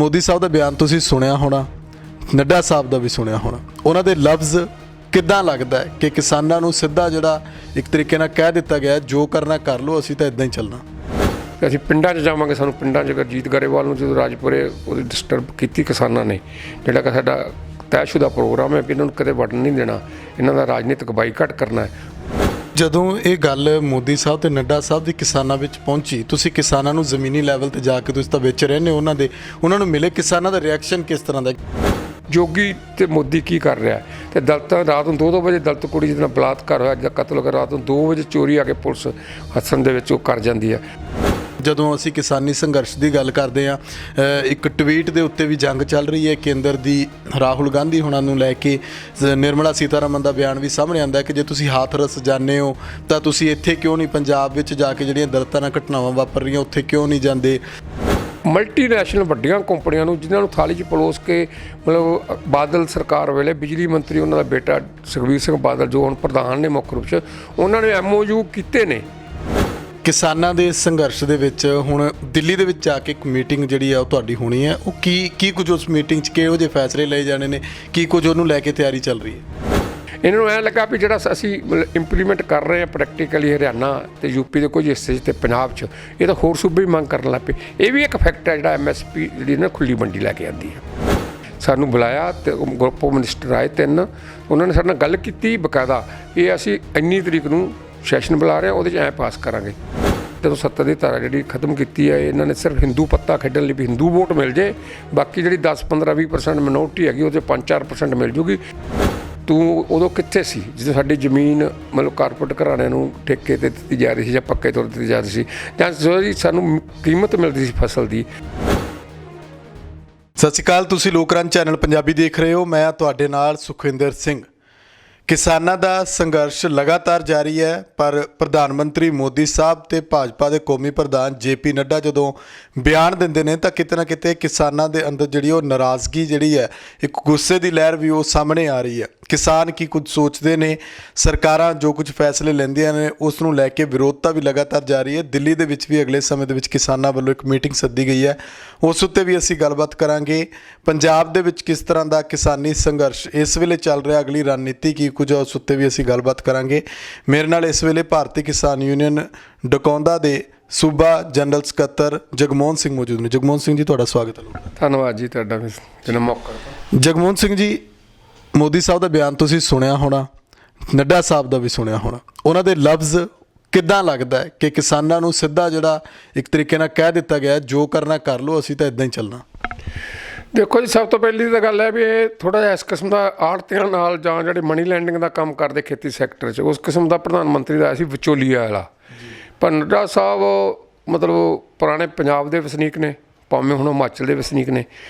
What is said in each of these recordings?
ਮੋਦੀ ਸਾਹਿਬ ਦਾ ਬਿਆਨ ਤੁਸੀਂ ਸੁਣਿਆ ਹੋਣਾ, ਨੱਡਾ ਸਾਹਿਬ ਦਾ ਵੀ ਸੁਣਿਆ ਹੋਣਾ। ਉਹਨਾਂ ਦੇ ਲਫ਼ਜ਼ ਕਿੱਦਾਂ ਲੱਗਦਾ ਹੈ ਕਿ ਕਿਸਾਨਾਂ ਨੂੰ ਸਿੱਧਾ ਜਿਹੜਾ ਇੱਕ ਤਰੀਕੇ ਨਾਲ ਕਹਿ ਦਿੱਤਾ ਗਿਆ ਜੋ ਕਰਨਾ ਕਰ ਲਓ, ਅਸੀਂ ਤਾਂ ਇਦਾਂ ਹੀ ਚੱਲਣਾ। ਅਸੀਂ ਪਿੰਡਾਂ 'ਚ ਜਾਵਾਂਗੇ, ਸਾਨੂੰ ਪਿੰਡਾਂ 'ਚ ਗੁਰਜੀਤ ਗਰੇਵਾਲ ਨੂੰ ਜਦੋਂ ਰਾਜਪੁਰੇ ਉਹਦੀ ਡਿਸਟਰਬ ਕੀਤੀ ਕਿਸਾਨਾਂ ਨੇ, ਜਿਹੜਾ ਕਿ ਸਾਡਾ ਤੈਅਸ਼ੁਦਾ ਪ੍ਰੋਗਰਾਮ ਹੈ ਕਿ ਇਹਨਾਂ ਨੂੰ ਕਦੇ ਵੜਨ ਨਹੀਂ ਦੇਣਾ, ਇਹਨਾਂ ਦਾ ਰਾਜਨੀਤਿਕ ਬਾਈਕਾਟ ਕਰਨਾ ਹੈ। ਜਦੋਂ ਇਹ ਗੱਲ ਮੋਦੀ ਸਾਹਿਬ ਤੇ ਨੱਡਾ ਸਾਹਿਬ ਦੀ ਕਿਸਾਨਾਂ ਵਿੱਚ ਪਹੁੰਚੀ, ਤੁਸੀਂ ਕਿਸਾਨਾਂ ਨੂੰ ਜ਼ਮੀਨੀ ਲੈਵਲ ਤੇ ਜਾ ਕੇ ਤੁਸੀਂ ਤਾਂ ਵਿੱਚ ਰਹਿੰਦੇ ਹੋ, ਉਹਨਾਂ ਨੂੰ ਮਿਲੇ, ਕਿਸਾਨਾਂ ਦਾ ਰਿਐਕਸ਼ਨ ਕਿਸ ਤਰ੍ਹਾਂ ਦਾ? ਜੋਗੀ ਤੇ ਮੋਦੀ ਕੀ ਕਰ ਰਿਹਾ ਤੇ ਦਲਿਤਾਂ ਰਾਤ ਨੂੰ 2-2 ਵਜੇ ਦਲਿਤ ਕੁੜੀ ਜਿਹਦੇ ਨਾਲ ਬਲਾਤਕਾਰ ਹੋਇਆ, ਜਿਹਦਾ ਕਤਲ ਹੋਇਆ, ਰਾਤ ਨੂੰ 2 ਵਜੇ ਚੋਰੀ ਆ ਕੇ ਪੁਲਿਸ ਹੱਸਣ ਦੇ ਵਿੱਚ ਉਹ ਕਰ ਜਾਂਦੀ ਹੈ। ਜਦੋਂ ਅਸੀਂ ਕਿਸਾਨੀ ਸੰਘਰਸ਼ ਦੀ ਗੱਲ ਕਰਦੇ ਹਾਂ, ਇੱਕ ਟਵੀਟ ਦੇ ਉੱਤੇ ਵੀ ਜੰਗ ਚੱਲ ਰਹੀ ਹੈ ਕੇਂਦਰ ਦੀ। ਰਾਹੁਲ ਗਾਂਧੀ ਹੁਣਾਂ ਨੂੰ ਲੈ ਕੇ ਨਿਰਮਲਾ ਸੀਤਾਰਮਨ ਦਾ ਬਿਆਨ ਵੀ ਸਾਹਮਣੇ ਆਉਂਦਾ ਕਿ ਜੇ ਤੁਸੀਂ ਹਾਥਰਸ ਜਾਂਦੇ ਹੋ ਤਾਂ ਤੁਸੀਂ ਇੱਥੇ ਕਿਉਂ ਨਹੀਂ, ਪੰਜਾਬ ਵਿੱਚ ਜਾ ਕੇ ਜਿਹੜੀਆਂ ਦਲਿਤਾਂ ਨਾਲ ਘਟਨਾਵਾਂ ਵਾਪਰ ਰਹੀਆਂ ਉੱਥੇ ਕਿਉਂ ਨਹੀਂ ਜਾਂਦੇ? ਮਲਟੀਨੈਸ਼ਨਲ ਵੱਡੀਆਂ ਕੰਪਨੀਆਂ ਨੂੰ ਜਿਨ੍ਹਾਂ ਨੂੰ ਥਾਲੀ 'ਚ ਪਲੋਸ ਕੇ, ਮਤਲਬ ਬਾਦਲ ਸਰਕਾਰ ਵੇਲੇ ਬਿਜਲੀ ਮੰਤਰੀ ਉਹਨਾਂ ਦਾ ਬੇਟਾ ਸੁਖਬੀਰ ਸਿੰਘ ਬਾਦਲ ਜੋ ਹੁਣ ਪ੍ਰਧਾਨ ਨੇ ਮੁੱਖ ਰੂਪ 'ਚ, ਉਹਨਾਂ ਨੇ MOU ਕੀਤੇ ਨੇ। ਕਿਸਾਨਾਂ ਦੇ ਸੰਘਰਸ਼ ਦੇ ਵਿੱਚ ਹੁਣ ਦਿੱਲੀ ਦੇ ਵਿੱਚ ਜਾ ਕੇ ਇੱਕ ਮੀਟਿੰਗ ਜਿਹੜੀ ਆ ਉਹ ਤੁਹਾਡੀ ਹੋਣੀ ਹੈ, ਉਹ ਕੀ ਕੁਝ ਉਸ ਮੀਟਿੰਗ 'ਚ ਕਿਹੋ ਜਿਹੇ ਫੈਸਲੇ ਲਏ ਜਾਣੇ ਨੇ, ਕੀ ਕੁਝ ਉਹਨੂੰ ਲੈ ਕੇ ਤਿਆਰੀ ਚੱਲ ਰਹੀ ਹੈ? ਇਹਨਾਂ ਨੂੰ ਐਂ ਲੱਗਾ ਵੀ ਜਿਹੜਾ ਅਸੀਂ ਇੰਪਲੀਮੈਂਟ ਕਰ ਰਹੇ ਹਾਂ ਪ੍ਰੈਕਟੀਕਲੀ ਹਰਿਆਣਾ ਤੇ ਯੂਪੀ ਦੇ ਕੁਝ ਹਿੱਸੇ 'ਚ ਤੇ ਪੰਜਾਬ 'ਚ, ਇਹ ਤਾਂ ਹੋਰ ਸੂਬੇ ਵੀ ਮੰਗ ਕਰਨ ਲੱਗ ਪਏ। ਇਹ ਵੀ ਇੱਕ ਫੈਕਟ ਹੈ ਜਿਹੜਾ MSP ਜਿਹੜੀ ਨਾ ਖੁੱਲੀ ਮੰਡੀ ਲੈ ਕੇ ਆਉਂਦੀ ਹੈ। ਸਾਨੂੰ ਬੁਲਾਇਆ ਤੇ ਗਰੁੱਪ ਆਫ ਮਿਨਿਸਟਰ ਆਏ 3, ਉਹਨਾਂ ਨੇ ਸਾਡੇ ਨਾਲ ਗੱਲ ਕੀਤੀ ਬਕਾਇਦਾ, ਇਹ ਅਸੀਂ ਇੰਨੀ ਤਰੀਕ ਨੂੰ ਸੈਸ਼ਨ ਬੁਲਾ ਰਹੇ ਹਾਂ, ਉਹਦੇ 'ਚ ਐਂ ਪਾਸ ਕਰਾਂਗੇ। ਜਦੋਂ 70 ਦੀ ਧਾਰਾ ਜਿਹੜੀ ਖਤਮ ਕੀਤੀ ਹੈ, ਇਹਨਾਂ ਨੇ ਸਿਰਫ ਹਿੰਦੂ ਪੱਤਾ ਖੇਡਣ ਲਈ ਵੀ ਹਿੰਦੂ ਵੋਟ ਮਿਲ ਜੇ, ਬਾਕੀ ਜਿਹੜੀ 10-15-20% ਮਿਨੋਰਟੀ ਹੈਗੀ ਉਹਦੇ 5-4% ਮਿਲ ਜੂਗੀ। ਤੂੰ ਉਦੋਂ ਕਿੱਥੇ ਸੀ ਜਦੋਂ ਸਾਡੀ ਜ਼ਮੀਨ ਮਤਲਬ ਕਾਰਪੋਰੇਟ ਘਰਾਣਿਆਂ ਨੂੰ ਠੇਕੇ 'ਤੇ ਦਿੱਤੀ ਜਾ ਰਹੀ ਸੀ ਜਾਂ ਪੱਕੇ ਤੌਰ 'ਤੇ ਦਿੱਤੀ ਜਾ ਰਹੀ ਸੀ, ਜਾਂ ਜਿਹੜੀ ਸਾਨੂੰ ਕੀਮਤ ਮਿਲਦੀ ਸੀ ਫਸਲ ਦੀ? ਸਤਿ ਸ਼੍ਰੀ ਅਕਾਲ, ਤੁਸੀਂ ਲੋਕਰੰਜ ਚੈਨਲ ਪੰਜਾਬੀ ਦੇਖ ਰਹੇ ਹੋ, ਮੈਂ ਤੁਹਾਡੇ ਨਾਲ ਸੁਖਵਿੰਦਰ ਸਿੰਘ। ਕਿਸਾਨਾਂ ਦਾ ਸੰਘਰਸ਼ ਲਗਾਤਾਰ ਜਾਰੀ ਹੈ, ਪਰ ਪ੍ਰਧਾਨ ਮੰਤਰੀ ਮੋਦੀ ਸਾਹਿਬ ਤੇ ਭਾਜਪਾ ਦੇ ਕੌਮੀ ਪ੍ਰਧਾਨ JP ਨੱਡਾ ਜਦੋਂ ਬਿਆਨ ਦਿੰਦੇ ਨੇ ਤਾਂ ਕਿਤੇ ਨਾ ਕਿਤੇ ਕਿਸਾਨਾਂ ਦੇ ਅੰਦਰ ਜਿਹੜੀ ਉਹ ਨਾਰਾਜ਼ਗੀ ਜਿਹੜੀ ਹੈ, ਇੱਕ ਗੁੱਸੇ ਦੀ ਲਹਿਰ ਵੀ ਉਹ ਸਾਹਮਣੇ ਆ ਰਹੀ ਹੈ। ਕਿਸਾਨ ਕੀ ਕੁਝ ਸੋਚਦੇ ਨੇ, ਸਰਕਾਰਾਂ ਜੋ ਕੁਝ ਫੈਸਲੇ ਲੈਂਦੀਆਂ ਨੇ ਉਸ ਨੂੰ ਲੈ ਕੇ ਵਿਰੋਧਤਾ ਵੀ ਲਗਾਤਾਰ ਜਾਰੀ ਹੈ। ਦਿੱਲੀ ਦੇ ਵਿੱਚ ਵੀ ਅਗਲੇ ਸਮੇਂ ਦੇ ਵਿੱਚ ਕਿਸਾਨਾਂ ਵੱਲੋਂ ਇੱਕ ਮੀਟਿੰਗ ਸੱਦੀ ਗਈ ਹੈ, ਉਸ ਉੱਤੇ ਵੀ ਅਸੀਂ ਗੱਲਬਾਤ ਕਰਾਂਗੇ। ਪੰਜਾਬ ਦੇ ਵਿੱਚ ਕਿਸ ਤਰ੍ਹਾਂ ਦਾ ਕਿਸਾਨੀ ਸੰਘਰਸ਼ ਇਸ ਵੇਲੇ ਚੱਲ ਰਿਹਾ, ਅਗਲੀ ਰਣਨੀਤੀ ਕੀ ਕੁਝ ਹੈ, ਉਸ ਉੱਤੇ ਵੀ ਅਸੀਂ ਗੱਲਬਾਤ ਕਰਾਂਗੇ। ਮੇਰੇ ਨਾਲ ਇਸ ਵੇਲੇ ਭਾਰਤੀ ਕਿਸਾਨ ਯੂਨੀਅਨ ਡਕੌਂਦਾ ਦੇ ਸੂਬਾ ਜਨਰਲ ਸਕੱਤਰ ਜਗਮੋਹਨ ਸਿੰਘ ਮੌਜੂਦ ਨੇ। ਜਗਮੋਹਨ ਸਿੰਘ ਜੀ, ਤੁਹਾਡਾ ਸਵਾਗਤ ਹੈ। ਧੰਨਵਾਦ ਜੀ ਤੁਹਾਡਾ ਵੀ ਜਿਹੜਾ ਮੌਕਾ। ਜਗਮੋਹਨ ਸਿੰਘ ਜੀ, ਮੋਦੀ ਸਾਹਿਬ ਦਾ ਬਿਆਨ ਤੁਸੀਂ ਸੁਣਿਆ ਹੋਣਾ, ਨੱਡਾ ਸਾਹਿਬ ਦਾ ਵੀ ਸੁਣਿਆ ਹੋਣਾ। ਉਹਨਾਂ ਦੇ ਲਫ਼ਜ਼ ਕਿੱਦਾਂ ਲੱਗਦਾ ਹੈ ਕਿ ਕਿਸਾਨਾਂ ਨੂੰ ਸਿੱਧਾ ਜਿਹੜਾ ਇੱਕ ਤਰੀਕੇ ਨਾਲ ਕਹਿ ਦਿੱਤਾ ਗਿਆ ਜੋ ਕਰਨਾ ਕਰ ਲਓ, ਅਸੀਂ ਤਾਂ ਇਦਾਂ ਹੀ ਚੱਲਣਾ? ਦੇਖੋ ਜੀ, ਸਭ ਤੋਂ ਪਹਿਲੀ ਤਾਂ ਗੱਲ ਹੈ ਵੀ ਇਹ ਥੋੜ੍ਹਾ ਜਿਹਾ ਇਸ ਕਿਸਮ ਦਾ ਆੜ੍ਹਤੀਆਂ ਨਾਲ ਜਾਂ ਜਿਹੜੇ ਮਨੀ ਲੈਂਡਿੰਗ ਦਾ ਕੰਮ ਕਰਦੇ ਖੇਤੀ ਸੈਕਟਰ 'ਚ, ਉਸ ਕਿਸਮ ਦਾ ਪ੍ਰਧਾਨ ਮੰਤਰੀ ਦਾ ਅਸੀਂ ਵਿਚੋਲੀਆ ਵਾਲਾ। ਪਰ ਨੱਡਾ ਸਾਹਿਬ ਮਤਲਬ ਪੁਰਾਣੇ ਪੰਜਾਬ ਦੇ ਵਸਨੀਕ ਨੇ, ਭਾਵੇਂ ਹੁਣ ਹਿਮਾਚਲ ਦੇ ਵਸਨੀਕ ਨੇ।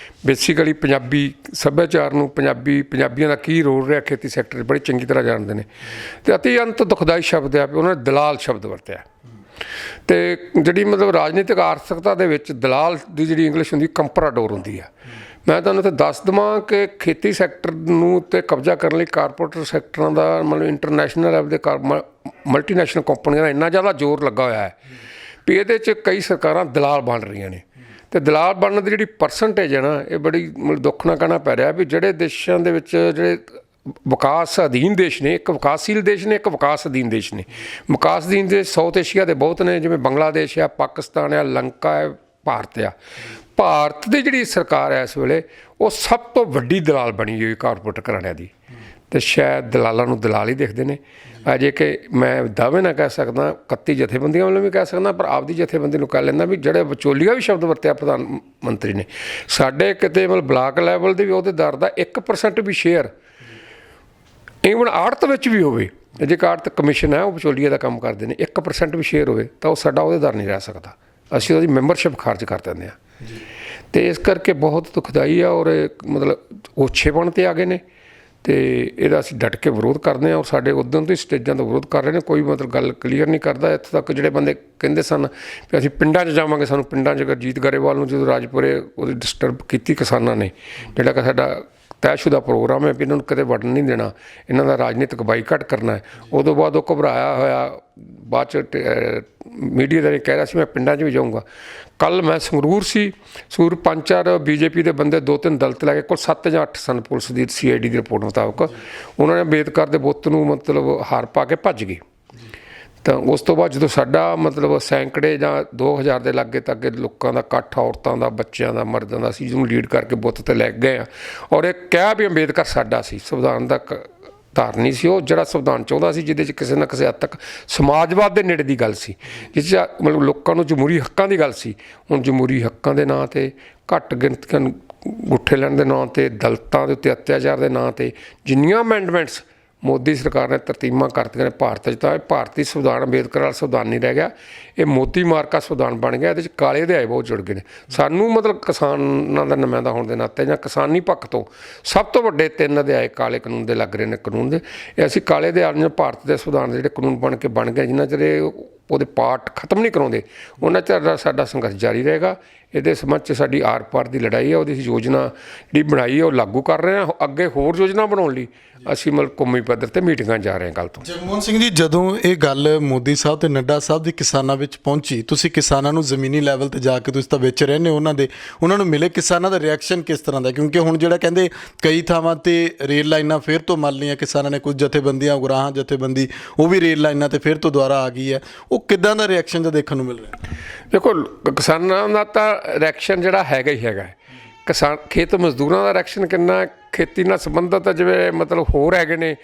ਬੇਸਿਕਲੀ ਪੰਜਾਬੀ ਸੱਭਿਆਚਾਰ ਨੂੰ, ਪੰਜਾਬੀਆਂ ਦਾ ਕੀ ਰੋਲ ਰਿਹਾ ਖੇਤੀ ਸੈਕਟਰ 'ਚ ਬੜੀ ਚੰਗੀ ਤਰ੍ਹਾਂ ਜਾਣਦੇ ਨੇ। ਅਤੇ ਅਤਿਅੰਤ ਦੁਖਦਾਈ ਸ਼ਬਦ ਹੈ ਵੀ ਉਹਨਾਂ ਨੇ ਦਲਾਲ ਸ਼ਬਦ ਵਰਤਿਆ। ਅਤੇ ਜਿਹੜੀ ਮਤਲਬ ਰਾਜਨੀਤਿਕ ਆਰਥਿਕਤਾ ਦੇ ਵਿੱਚ ਦਲਾਲ ਦੀ ਜਿਹੜੀ ਇੰਗਲਿਸ਼ ਹੁੰਦੀ ਕੰਪਰਾਡੋਰ ਹੁੰਦੀ ਹੈ। ਮੈਂ ਤੁਹਾਨੂੰ ਇੱਥੇ ਦੱਸ ਦੇਵਾਂ ਕਿ ਖੇਤੀ ਸੈਕਟਰ ਨੂੰ ਤੇ ਕਬਜ਼ਾ ਕਰਨ ਲਈ ਕਾਰਪੋਰੇਟ ਸੈਕਟਰਾਂ ਦਾ ਮਤਲਬ ਇੰਟਰਨੈਸ਼ਨਲ ਲੈਵਲ ਦੇ ਮਲਟੀਨੈਸ਼ਨਲ ਕੰਪਨੀਆਂ ਦਾ ਇੰਨਾ ਜ਼ਿਆਦਾ ਜ਼ੋਰ ਲੱਗਾ ਹੋਇਆ ਹੈ ਵੀ ਇਹਦੇ 'ਚ ਕਈ ਸਰਕਾਰਾਂ ਦਲਾਲ ਬਣ ਰਹੀਆਂ ਨੇ। ਅਤੇ ਦਲਾਲ ਬਣਨ ਦੀ ਜਿਹੜੀ ਪਰਸੈਂਟੇਜ ਹੈ ਨਾ, ਇਹ ਬੜੀ ਮਤਲਬ ਦੁੱਖ ਨਾਲ ਕਹਿਣਾ ਪੈ ਰਿਹਾ ਵੀ ਜਿਹੜੇ ਦੇਸ਼ਾਂ ਦੇ ਵਿੱਚ ਜਿਹੜੇ ਵਿਕਾਸ ਅਧੀਨ ਦੇਸ਼ ਨੇ, ਇੱਕ ਵਿਕਾਸਸ਼ੀਲ ਦੇਸ਼ ਨੇ, ਇੱਕ ਵਿਕਾਸ ਅਧੀਨ ਦੇਸ਼ ਨੇ। ਵਿਕਾਸ ਅਧੀਨ ਦੇਸ਼ ਸਾਊਥ ਏਸ਼ੀਆ ਦੇ ਬਹੁਤ ਨੇ, ਜਿਵੇਂ ਬੰਗਲਾਦੇਸ਼ ਆ, ਪਾਕਿਸਤਾਨ ਆ, ਲੰਕਾ ਹੈ, ਭਾਰਤ ਆ। ਭਾਰਤ ਦੀ ਜਿਹੜੀ ਸਰਕਾਰ ਹੈ ਇਸ ਵੇਲੇ, ਉਹ ਸਭ ਤੋਂ ਵੱਡੀ ਦਲਾਲ ਬਣੀ ਹੋਈ ਕਾਰਪੋਰੇਟ ਘਰਾਣਿਆਂ ਦੀ। ਅਤੇ ਸ਼ਾਇਦ ਦਲਾਲਾਂ ਨੂੰ ਦਲਾਲ ਹੀ ਦੇਖਦੇ ਨੇ। ਅਜੇ ਕਿ ਮੈਂ ਦਾਅਵੇ ਨਾ ਕਹਿ ਸਕਦਾ, 31 ਜਥੇਬੰਦੀਆਂ ਵੱਲੋਂ ਵੀ ਕਹਿ ਸਕਦਾ, ਪਰ ਆਪਦੀ ਜਥੇਬੰਦੀ ਨੂੰ ਕਹਿ ਲੈਂਦਾ ਵੀ ਜਿਹੜੇ ਵਿਚੋਲੀਆ ਵੀ ਸ਼ਬਦ ਵਰਤਿਆ ਪ੍ਰਧਾਨ ਮੰਤਰੀ ਨੇ, ਸਾਡੇ ਕਿਤੇ ਮਤਲਬ ਬਲਾਕ ਲੈਵਲ ਦੇ ਵੀ ਅਹੁਦੇਦਾਰ ਦਾ 1% ਵੀ ਸ਼ੇਅਰ, ਈਵਨ ਆੜਤ ਵਿੱਚ ਵੀ ਹੋਵੇ, ਜੇ ਆੜਤ ਕਮਿਸ਼ਨ ਹੈ ਉਹ ਵਿਚੋਲੀਆ ਦਾ ਕੰਮ ਕਰਦੇ ਨੇ, 1% ਵੀ ਸ਼ੇਅਰ ਹੋਵੇ ਤਾਂ ਉਹ ਸਾਡਾ ਅਹੁਦੇਦਾਰ ਨਹੀਂ ਰਹਿ ਸਕਦਾ। ਅਸੀਂ ਉਹਦੀ ਮੈਂਬਰਸ਼ਿਪ ਖਾਰਜ ਕਰ ਦਿੰਦੇ ਹਾਂ। ਅਤੇ ਇਸ ਕਰਕੇ ਬਹੁਤ ਦੁਖਦਾਈ ਆ, ਔਰ ਮਤਲਬ ਓਛੇਪਣ 'ਤੇ ਆ ਗਏ ਨੇ। ਅਤੇ ਇਹਦਾ ਅਸੀਂ ਡਟ ਕੇ ਵਿਰੋਧ ਕਰਦੇ ਹਾਂ, ਔਰ ਸਾਡੇ ਉੱਦਮ ਤੋਂ ਹੀ ਸਟੇਜਾਂ ਤੋਂ ਵਿਰੋਧ ਕਰ ਰਹੇ ਨੇ। ਕੋਈ ਮਤਲਬ ਗੱਲ ਕਲੀਅਰ ਨਹੀਂ ਕਰਦਾ। ਇੱਥੋਂ ਤੱਕ ਜਿਹੜੇ ਬੰਦੇ ਕਹਿੰਦੇ ਸਨ ਵੀ ਅਸੀਂ ਪਿੰਡਾਂ 'ਚ ਜਾਵਾਂਗੇ, ਸਾਨੂੰ ਪਿੰਡਾਂ 'ਚ ਗੁਰਜੀਤ ਗਰੇਵਾਲ ਨੂੰ ਜਦੋਂ ਰਾਜਪੁਰੇ ਉਹਦੀ ਡਿਸਟਰਬ ਕੀਤੀ ਕਿਸਾਨਾਂ ਨੇ, ਜਿਹੜਾ ਕਿ ਸਾਡਾ ਤੈਅਸ਼ੁਦਾ ਪ੍ਰੋਗਰਾਮ ਹੈ ਵੀ ਇਹਨਾਂ ਨੂੰ ਕਦੇ ਵੜਨ ਨਹੀਂ ਦੇਣਾ, ਇਹਨਾਂ ਦਾ ਰਾਜਨੀਤਿਕ ਬਾਈਕਾਟ ਕਰਨਾ ਹੈ। ਉਦੋਂ ਬਾਅਦ ਉਹ ਘਬਰਾਇਆ ਹੋਇਆ ਬਾਅਦ 'ਚ ਮੀਡੀਆ ਦਾ ਕਹਿ ਰਿਹਾ ਸੀ ਮੈਂ ਪਿੰਡਾਂ 'ਚ ਵੀ ਜਾਊਂਗਾ। ਕੱਲ੍ਹ ਮੈਂ ਸੰਗਰੂਰ ਸੀ, ਸੰਗਰੂਰ 5-4 ਬੀਜੇਪੀ ਦੇ ਬੰਦੇ 2-3 ਦਲਿਤ ਲੈ ਕੇ, ਕੋਲ 7 ਜਾਂ 8 ਸਨ ਪੁਲਿਸ ਦੀ CID ਦੀ ਰਿਪੋਰਟ ਮੁਤਾਬਕ, ਉਹਨਾਂ ਨੇ ਅੰਬੇਦਕਰ ਦੇ ਬੁੱਤ ਨੂੰ ਮਤਲਬ ਹਾਰ ਪਾ ਕੇ ਭੱਜ ਗਏ। ਤਾਂ ਉਸ ਤੋਂ ਬਾਅਦ ਜਦੋਂ ਸਾਡਾ ਮਤਲਬ ਸੈਂਕੜੇ ਜਾਂ 2000 ਦੇ ਲਾਗੇ ਤੱਕ ਲੋਕਾਂ ਦਾ ਇਕੱਠ, ਔਰਤਾਂ ਦਾ, ਬੱਚਿਆਂ ਦਾ, ਮਰਦਾਂ ਦਾ, ਅਸੀਂ ਜਿਹਨੂੰ ਲੀਡ ਕਰਕੇ ਬੁੱਤ 'ਤੇ ਲੈ ਗਏ ਹਾਂ ਔਰ ਇਹ ਕਿਹਾ ਵੀ ਅੰਬੇਦਕਰ ਸਾਡਾ ਸੀ, ਸੰਵਿਧਾਨ ਦਾ ਧਾਰਨੀ ਸੀ ਉਹ, ਜਿਹੜਾ ਸੰਵਿਧਾਨ ਚਾਹੁੰਦਾ ਸੀ, ਜਿਹਦੇ 'ਚ ਕਿਸੇ ਨਾ ਕਿਸੇ ਹੱਦ ਤੱਕ ਸਮਾਜਵਾਦ ਦੇ ਨੇੜੇ ਦੀ ਗੱਲ ਸੀ, ਜਿਸ 'ਚ ਮਤਲਬ ਲੋਕਾਂ ਨੂੰ ਜਮਹੂਰੀ ਹੱਕਾਂ ਦੀ ਗੱਲ ਸੀ। ਹੁਣ ਜਮਹੂਰੀ ਹੱਕਾਂ ਦੇ ਨਾਂ 'ਤੇ, ਘੱਟ ਗਿਣਤੀਆਂ ਨੂੰ ਗੁੱਠੇ ਲੈਣ ਦੇ ਨਾਂ 'ਤੇ, ਦਲਿਤਾਂ ਦੇ ਉੱਤੇ ਅਤਿਆਚਾਰ ਦੇ ਨਾਂ 'ਤੇ ਜਿੰਨੀਆਂ ਅਮੈਂਡਮੈਂਟਸ ਮੋਦੀ ਸਰਕਾਰ ਨੇ ਤਰਤੀਬਾਂ ਕਰਤੀਆਂ ਨੇ ਭਾਰਤ 'ਚ, ਤਾਂ ਇਹ ਭਾਰਤੀ ਸੰਵਿਧਾਨ ਅੰਬੇਦਕਰ ਵਾਲਾ ਸੰਵਿਧਾਨ ਨਹੀਂ ਰਹਿ ਗਿਆ, ਇਹ ਮੋਦੀ ਮਾਰਕਾ ਸੰਵਿਧਾਨ ਬਣ ਗਿਆ। ਇਹਦੇ 'ਚ ਕਾਲੇ ਅਧਿਆਏ ਬਹੁਤ ਜੁੜ ਗਏ ਨੇ। ਸਾਨੂੰ ਮਤਲਬ ਕਿਸਾਨਾਂ ਦਾ ਨੁਮਾਇੰਦਾ ਹੋਣ ਦੇ ਨਾਤੇ ਜਾਂ ਕਿਸਾਨੀ ਪੱਖ ਤੋਂ ਸਭ ਤੋਂ ਵੱਡੇ 3 ਅਧਿਆਏ ਕਾਲੇ ਕਾਨੂੰਨ ਦੇ ਲੱਗ ਰਹੇ ਨੇ। ਕਾਨੂੰਨ ਦੇ ਇਹ ਅਸੀਂ ਕਾਲੇ ਅਧਿਆਏ ਨੂੰ ਭਾਰਤ ਦੇ ਸੰਵਿਧਾਨ ਦੇ ਜਿਹੜੇ ਕਾਨੂੰਨ ਬਣ ਗਏ, ਜਿੰਨਾ ਚਿਰ ਉਹਦੇ ਪਾਰਟ ਖਤਮ ਨਹੀਂ ਕਰਾਉਂਦੇ ਉਹਨਾਂ ਚਿਰ ਸਾਡਾ ਸੰਘਰਸ਼ ਜਾਰੀ ਰਹੇਗਾ। ਇਹਦੇ ਸੰਬੰਧ 'ਚ ਸਾਡੀ ਆਰ ਪਾਰ ਦੀ ਲੜਾਈ ਹੈ, ਉਹਦੀ ਯੋਜਨਾ ਜਿਹੜੀ ਬਣਾਈ ਹੈ ਉਹ ਲਾਗੂ ਕਰ ਰਹੇ ਹਾਂ। ਅੱਗੇ ਹੋਰ ਯੋਜਨਾ ਬਣਾਉਣ ਲਈ ਅਸੀਂ ਮਤਲਬ ਕੌਮੀ ਪੱਧਰ 'ਤੇ ਮੀਟਿੰਗਾਂ ਜਾ ਰਹੇ ਹਾਂ। ਕੱਲ੍ਹ ਤੋਂ ਜਗਮੋਹਨ ਸਿੰਘ ਜੀ, ਜਦੋਂ ਇਹ ਗੱਲ ਮੋਦੀ ਸਾਹਿਬ ਤੇ ਨੱਡਾ ਸਾਹਿਬ ਦੀ ਕਿਸਾਨਾਂ ਵਿੱਚ ਪਹੁੰਚੀ, ਤੁਸੀਂ ਕਿਸਾਨਾਂ ਨੂੰ ਜ਼ਮੀਨੀ ਲੈਵਲ 'ਤੇ ਜਾ ਕੇ, ਤੁਸੀਂ ਤਾਂ ਵਿੱਚ ਰਹਿੰਦੇ ਹੋ ਉਹਨਾਂ ਨੂੰ ਮਿਲੇ, ਕਿਸਾਨਾਂ ਦਾ ਰਿਐਕਸ਼ਨ ਕਿਸ ਤਰ੍ਹਾਂ ਦਾ? ਕਿਉਂਕਿ ਹੁਣ ਜਿਹੜਾ ਕਹਿੰਦੇ ਕਈ ਥਾਵਾਂ 'ਤੇ ਰੇਲ ਲਾਈਨਾਂ ਫਿਰ ਤੋਂ ਮੰਨ ਲਈਆਂ ਕਿਸਾਨਾਂ ਨੇ, ਕੁਝ ਜਥੇਬੰਦੀਆਂ, ਉਗਰਾਹਾਂ ਜਥੇਬੰਦੀ, ਉਹ ਵੀ ਰੇਲ ਲਾਈਨਾਂ 'ਤੇ ਫਿਰ ਤੋਂ ਦੁਬਾਰਾ ਆ ਗਈ ਹੈ, ਉਹ ਕਿੱਦਾਂ ਦਾ ਰਿਐਕਸ਼ਨ ਦਾ ਦੇਖਣ ਨੂੰ ਮਿਲ ਰਿਹਾ? ਦੇਖੋ, ਕਿਸਾਨਾਂ ਦਾ ਤਾਂ ਰਿਐਕਸ਼ਨ ਜਿਹੜਾ ਹੈਗਾ ਹੀ ਹੈਗਾ। ਕਿਸਾਨ ਖੇਤ ਮਜ਼ਦੂਰਾਂ ਦਾ ਰਿਐਕਸ਼ਨ ਕਿੰਨਾ, ਖੇਤੀ ਨਾਲ ਸੰਬੰਧਿਤ ਜਿਵੇਂ ਮਤਲਬ ਹੋਰ ਹੈਗੇ ਨੇ,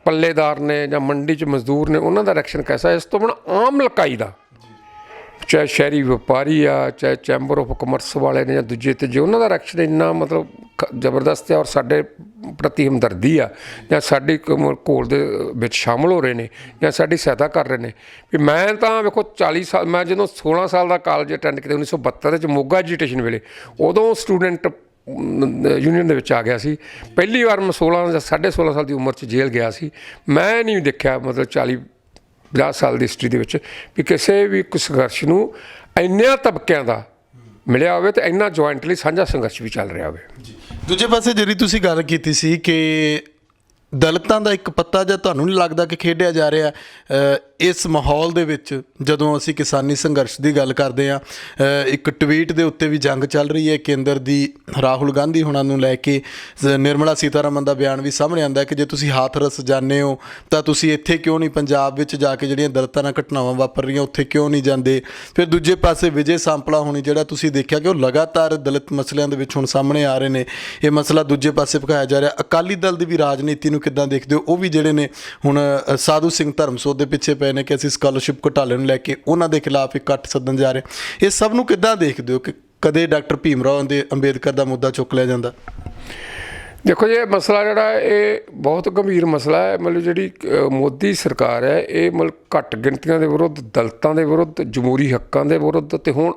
ਪੱਲੇਦਾਰ ਨੇ ਜਾਂ ਮੰਡੀ 'ਚ ਮਜ਼ਦੂਰ ਨੇ, ਉਹਨਾਂ ਦਾ ਰਿਐਕਸ਼ਨ ਕੈਸਾ। ਇਸ ਤੋਂ ਬਿਨਾਂ ਆਮ ਲਕਾਈ ਦਾ, ਚਾਹੇ ਸ਼ਹਿਰੀ ਵਪਾਰੀ ਆ, ਚਾਹੇ ਚੈਂਬਰ ਆਫ ਕਮਰਸ ਵਾਲੇ ਨੇ ਜਾਂ ਦੂਜੇ ਤੀਜੇ, ਉਹਨਾਂ ਦਾ ਰਿਐਕਸ਼ਨ ਇੰਨਾ ਮਤਲਬ ਜ਼ਬਰਦਸਤ ਹੈ ਔਰ ਸਾਡੇ ਪ੍ਰਤੀ ਹਮਦਰਦੀ ਆ, ਜਾਂ ਸਾਡੀ ਘੋਲ ਦੇ ਵਿੱਚ ਸ਼ਾਮਲ ਹੋ ਰਹੇ ਨੇ ਜਾਂ ਸਾਡੀ ਸਹਾਇਤਾ ਕਰ ਰਹੇ ਨੇ। ਵੀ ਮੈਂ ਤਾਂ ਵੇਖੋ 40 ਸਾਲ, ਮੈਂ ਜਦੋਂ 16 ਸਾਲ ਦਾ ਕਾਲਜ ਅਟੈਂਡ ਕੀਤਾ 1972 'ਚ ਮੋਗਾ ਐਜੀਟੇਸ਼ਨ ਵੇਲੇ, ਉਦੋਂ ਸਟੂਡੈਂਟ ਯੂਨੀਅਨ ਦੇ ਵਿੱਚ ਆ ਗਿਆ ਸੀ। ਪਹਿਲੀ ਵਾਰ ਮੈਂ 16 ਜਾਂ 16.5 ਸਾਲ ਦੀ ਉਮਰ 'ਚ ਜੇਲ੍ਹ ਗਿਆ ਸੀ। ਮੈਂ ਨਹੀਂ ਦੇਖਿਆ ਮਤਲਬ 40-50 ਸਾਲ ਦੀ ਹਿਸਟਰੀ ਦੇ ਵਿੱਚ ਵੀ ਕਿਸੇ ਵੀ ਸੰਘਰਸ਼ ਨੂੰ ਇੰਨਿਆਂ ਤਬਕਿਆਂ ਦਾ ਮਿਲਿਆ ਹੋਵੇ ਤੇ ਇੰਨਾ ਜੁਆਇੰਟਲੀ ਸਾਂਝਾ ਸੰਘਰਸ਼ ਵੀ ਚੱਲ ਰਿਹਾ ਹੋਵੇ। ਦੂਜੇ ਪਾਸੇ ਜਿਹੜੀ ਤੁਸੀਂ ਗੱਲ ਕੀਤੀ ਸੀ ਕਿ ਦਲਿਤਾਂ ਦਾ ਇੱਕ ਪੱਤਾ ਜਾਂ ਤੁਹਾਨੂੰ ਨਹੀਂ ਲੱਗਦਾ ਕਿ ਖੇਡਿਆ ਜਾ ਰਿਹਾ ਇਸ ਮਾਹੌਲ ਦੇ ਵਿੱਚ, ਜਦੋਂ ਅਸੀਂ ਕਿਸਾਨੀ ਸੰਘਰਸ਼ ਦੀ ਗੱਲ ਕਰਦੇ ਹਾਂ? ਇੱਕ ਟਵੀਟ ਦੇ ਉੱਤੇ ਵੀ ਜੰਗ ਚੱਲ ਰਹੀ ਹੈ ਕੇਂਦਰ ਦੀ, ਰਾਹੁਲ ਗਾਂਧੀ ਹੁਣਾਂ ਨੂੰ ਲੈ ਕੇ ਨਿਰਮਲਾ ਸੀਤਾਰਮਨ ਦਾ ਬਿਆਨ ਵੀ ਸਾਹਮਣੇ ਆਉਂਦਾ ਕਿ ਜੇ ਤੁਸੀਂ ਹਾਥਰਸ ਜਾਂਦੇ ਹੋ ਤਾਂ ਤੁਸੀਂ ਇੱਥੇ ਕਿਉਂ ਨਹੀਂ, ਪੰਜਾਬ ਵਿੱਚ ਜਾ ਕੇ ਜਿਹੜੀਆਂ ਦਲਿਤਾਂ ਨਾਲ ਘਟਨਾਵਾਂ ਵਾਪਰ ਰਹੀਆਂ ਉੱਥੇ ਕਿਉਂ ਨਹੀਂ ਜਾਂਦੇ? ਫਿਰ ਦੂਜੇ ਪਾਸੇ ਵਿਜੇ ਸਾਂਪਲਾ ਹੋਣੀ, ਜਿਹੜਾ ਤੁਸੀਂ ਦੇਖਿਆ ਕਿ ਉਹ ਲਗਾਤਾਰ ਦਲਿਤ ਮਸਲਿਆਂ ਦੇ ਵਿੱਚ ਹੁਣ ਸਾਹਮਣੇ ਆ ਰਹੇ ਨੇ, ਇਹ ਮਸਲਾ ਦੂਜੇ ਪਾਸੇ ਭਖਾਇਆ ਜਾ ਰਿਹਾ। ਅਕਾਲੀ ਦਲ ਦੀ ਵੀ ਰਾਜਨੀਤੀ ਨੂੰ ਕਿੱਦਾਂ ਦੇਖਦੇ ਹੋ? ਉਹ ਵੀ ਜਿਹੜੇ ਨੇ ਹੁਣ ਸਾਧੂ ਸਿੰਘ ਧਰਮਸੋਤ ਦੇ ਪਿੱਛੇ ਪਏ ਨੇ ਕਿ ਅਸੀਂ ਸਕਾਲਰਸ਼ਿਪ ਘੁਟਾਲੇ ਨੂੰ ਲੈ ਕੇ ਉਹਨਾਂ ਦੇ ਖਿਲਾਫ ਇਕੱਠ ਸੱਦਣ ਜਾ ਰਹੇ। ਇਹ ਸਭ ਨੂੰ ਕਿੱਦਾਂ ਦੇਖਦੇ ਹੋ ਕਿ ਕਦੇ ਡਾਕਟਰ ਭੀਮ ਰਾਓ ਦੇ ਅੰਬੇਦਕਰ ਦਾ ਮੁੱਦਾ ਚੁੱਕ ਲਿਆ ਜਾਂਦਾ? ਦੇਖੋ ਜੀ, ਇਹ ਮਸਲਾ ਜਿਹੜਾ ਇਹ ਬਹੁਤ ਗੰਭੀਰ ਮਸਲਾ ਹੈ। ਮਤਲਬ ਜਿਹੜੀ ਮੋਦੀ ਸਰਕਾਰ ਹੈ ਇਹ ਮਤਲਬ ਘੱਟ ਗਿਣਤੀਆਂ ਦੇ ਵਿਰੁੱਧ, ਦਲਿਤਾਂ ਦੇ ਵਿਰੁੱਧ, ਜਮਹੂਰੀ ਹੱਕਾਂ ਦੇ ਵਿਰੁੱਧ, ਅਤੇ ਹੁਣ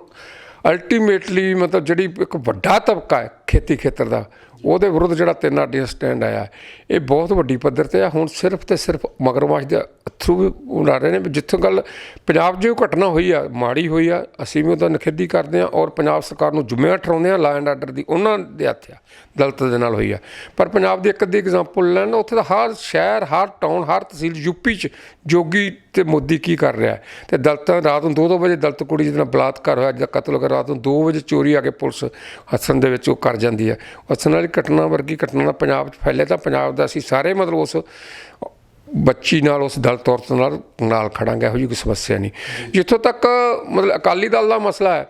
ਅਲਟੀਮੇਟਲੀ ਮਤਲਬ ਜਿਹੜੀ ਇੱਕ ਵੱਡਾ ਤਬਕਾ ਹੈ ਖੇਤੀ ਖੇਤਰ ਦਾ, ਉਹਦੇ ਵਿਰੁੱਧ ਜਿਹੜਾ 3 ਅੱਡੀਆਂ ਸਟੈਂਡ ਆਇਆ, ਇਹ ਬਹੁਤ ਵੱਡੀ ਪੱਧਰ 'ਤੇ ਆ। ਹੁਣ ਸਿਰਫ ਅਤੇ ਸਿਰਫ ਮਗਰਮੱਛ ਦੇ ਥਰੂ ਵੀ ਉਡਾ ਰਹੇ ਨੇ। ਜਿੱਥੋਂ ਗੱਲ ਪੰਜਾਬ 'ਚ ਜੋ ਘਟਨਾ ਹੋਈ ਆ, ਮਾੜੀ ਹੋਈ ਆ, ਅਸੀਂ ਵੀ ਉਹਦਾ ਨਿਖੇਧੀ ਕਰਦੇ ਹਾਂ ਔਰ ਪੰਜਾਬ ਸਰਕਾਰ ਨੂੰ ਜ਼ਿੰਮੇਵਾਰ ਠਹਿਰਾਉਂਦੇ ਹਾਂ। ਲਾ ਐਂਡ ਆਰਡਰ ਦੀ ਉਹਨਾਂ ਦੇ ਹੱਥ ਆ, ਦਲਿਤ ਦੇ ਨਾਲ ਹੋਈ ਆ। ਪਰ ਪੰਜਾਬ ਦੀ ਇੱਕ ਅੱਧੀ ਐਗਜ਼ਾਮਪਲ ਲੈਣ, ਉੱਥੇ ਤਾਂ ਹਰ ਸ਼ਹਿਰ, ਹਰ ਟਾਊਨ, ਹਰ ਤਹਿਸੀਲ ਯੂਪੀ 'ਚ ਜੋਗੀ ਅਤੇ ਮੋਦੀ ਕੀ ਕਰ ਰਿਹਾ। ਅਤੇ ਦਲਿਤਾਂ ਰਾਤ ਨੂੰ 2-2 ਵਜੇ ਦਲਿਤ ਕੁੜੀ ਜਿਹਦੇ ਨਾਲ ਬਲਾਤਕਾਰ ਹੋਇਆ, ਜਿਹਦਾ ਕਤਲ ਹੋ ਗਿਆ, ਰਾਤ ਨੂੰ 2 ਵਜੇ ਚੋਰੀ ਆ ਕੇ ਪੁਲਿਸ ਹੱਸਣ ਦੇ ਵਿੱਚ ਉਹ ਕਰ ਜਾਂਦੀ ਹੈ। ਹੱਸਣ ਵਾਲੀ ਘਟਨਾ ਵਰਗੀ ਘਟਨਾ ਦਾ ਪੰਜਾਬ 'ਚ ਫੈਲੇ ਤਾਂ ਪੰਜਾਬ ਦਾ ਅਸੀਂ ਸਾਰੇ ਮਤਲਬ ਉਸ ਬੱਚੀ ਨਾਲ, ਉਸ ਦਲਿਤ ਔਰਤ ਨਾਲ ਖੜਾਂਗੇ। ਇਹੋ ਜਿਹੀ ਕੋਈ ਸਮੱਸਿਆ ਨਹੀਂ। ਜਿੱਥੋਂ ਤੱਕ ਮਤਲਬ ਅਕਾਲੀ ਦਲ ਦਾ ਮਸਲਾ ਹੈ,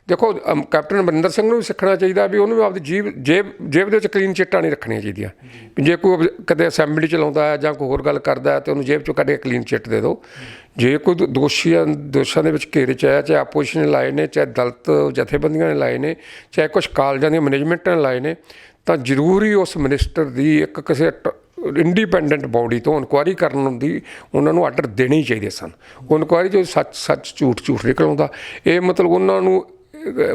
ਦੇਖੋ ਕੈਪਟਨ ਅਮਰਿੰਦਰ ਸਿੰਘ ਨੂੰ ਵੀ ਸਿੱਖਣਾ ਚਾਹੀਦਾ ਵੀ ਉਹਨੂੰ ਵੀ ਆਪਦੀ ਜੇਬ ਦੇ ਵਿੱਚ ਕਲੀਨ ਚਿੱਟਾਂ ਨਹੀਂ ਰੱਖਣੀਆਂ ਚਾਹੀਦੀਆਂ। ਜੇ ਕੋਈ ਕਦੇ ਅਸੈਂਬਲੀ ਚਲਾਉਂਦਾ ਹੈ ਜਾਂ ਕੋਈ ਹੋਰ ਗੱਲ ਕਰਦਾ ਹੈ ਤਾਂ ਉਹਨੂੰ ਜੇਬ 'ਚੋਂ ਕੱਢ ਕੇ ਕਲੀਨ ਚਿੱਟ ਦੇ ਦਿਓ। ਜੇ ਕੋਈ ਦੋਸ਼ਾਂ ਦੇ ਵਿੱਚ ਘੇਰੇ 'ਚ ਆਇਆ, ਚਾਹੇ ਆਪੋਜੀਸ਼ਨ ਨੇ ਲਾਏ ਨੇ, ਚਾਹੇ ਦਲਿਤ ਜਥੇਬੰਦੀਆਂ ਨੇ ਲਾਏ ਨੇ, ਚਾਹੇ ਕੁਛ ਕਾਲਜਾਂ ਦੀਆਂ ਮੈਨੇਜਮੈਂਟ ਨੇ ਲਾਏ ਨੇ, ਤਾਂ ਜ਼ਰੂਰੀ ਉਸ ਮਿਨਿਸਟਰ ਦੀ ਇੱਕ ਕਿਸੇ ਇੰਡੀਪੈਂਡੈਂਟ ਬਾਡੀ ਤੋਂ ਇਨਕੁਆਇਰੀ ਕਰਨ ਦੀ ਉਹਨਾਂ ਨੂੰ ਆਰਡਰ ਦੇਣੇ ਹੀ ਚਾਹੀਦੇ ਸਨ। ਉਹ ਇਨਕੁਆਇਰੀ 'ਚੋਂ ਸੱਚ ਝੂਠ ਨਿਕਲ ਆਉਂਦਾ। ਇਹ ਮਤਲਬ ਉਹਨਾਂ ਨੂੰ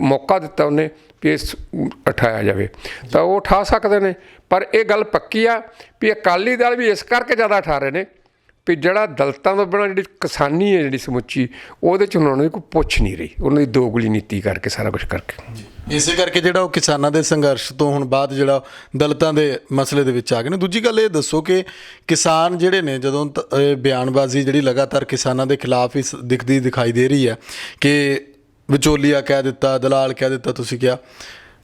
ਮੌਕਾ ਦਿੱਤਾ ਉਹਨੇ ਵੀ ਇਸ ਉਠਾਇਆ ਜਾਵੇ ਤਾਂ ਉਹ ਉਠਾ ਸਕਦੇ ਨੇ। ਪਰ ਇਹ ਗੱਲ ਪੱਕੀ ਆ ਵੀ ਅਕਾਲੀ ਦਲ ਵੀ ਇਸ ਕਰਕੇ ਜ਼ਿਆਦਾ ਉਠਾ ਰਹੇ ਨੇ ਵੀ ਜਿਹੜਾ ਦਲਿਤਾਂ ਤੋਂ ਬਿਨਾਂ ਜਿਹੜੀ ਕਿਸਾਨੀ ਹੈ ਜਿਹੜੀ ਸਮੁੱਚੀ, ਉਹਦੇ 'ਚ ਉਹਨਾਂ ਦੀ ਕੋਈ ਪੁੱਛ ਨਹੀਂ ਰਹੀ, ਉਹਨਾਂ ਦੀ ਦੋਗਲੀ ਨੀਤੀ ਕਰਕੇ ਸਾਰਾ ਕੁਛ ਕਰਕੇ। ਇਸੇ ਕਰਕੇ ਜਿਹੜਾ ਉਹ ਕਿਸਾਨਾਂ ਦੇ ਸੰਘਰਸ਼ ਤੋਂ ਹੁਣ ਬਾਅਦ ਜਿਹੜਾ ਦਲਿਤਾਂ ਦੇ ਮਸਲੇ ਦੇ ਵਿੱਚ ਆ ਗਏ ਨੇ। ਦੂਜੀ ਗੱਲ ਇਹ ਦੱਸੋ ਕਿ ਕਿਸਾਨ ਜਿਹੜੇ ਨੇ ਜਦੋਂ ਇਹ ਬਿਆਨਬਾਜ਼ੀ ਜਿਹੜੀ ਲਗਾਤਾਰ ਕਿਸਾਨਾਂ ਦੇ ਖਿਲਾਫ ਹੀ ਦਿਖਾਈ ਦੇ ਰਹੀ ਹੈ ਕਿ ਵਿਚੋਲੀਆ ਕਹਿ ਦਿੱਤਾ, ਦਲਾਲ ਕਹਿ ਦਿੱਤਾ, ਤੁਸੀਂ ਕਿਹਾ,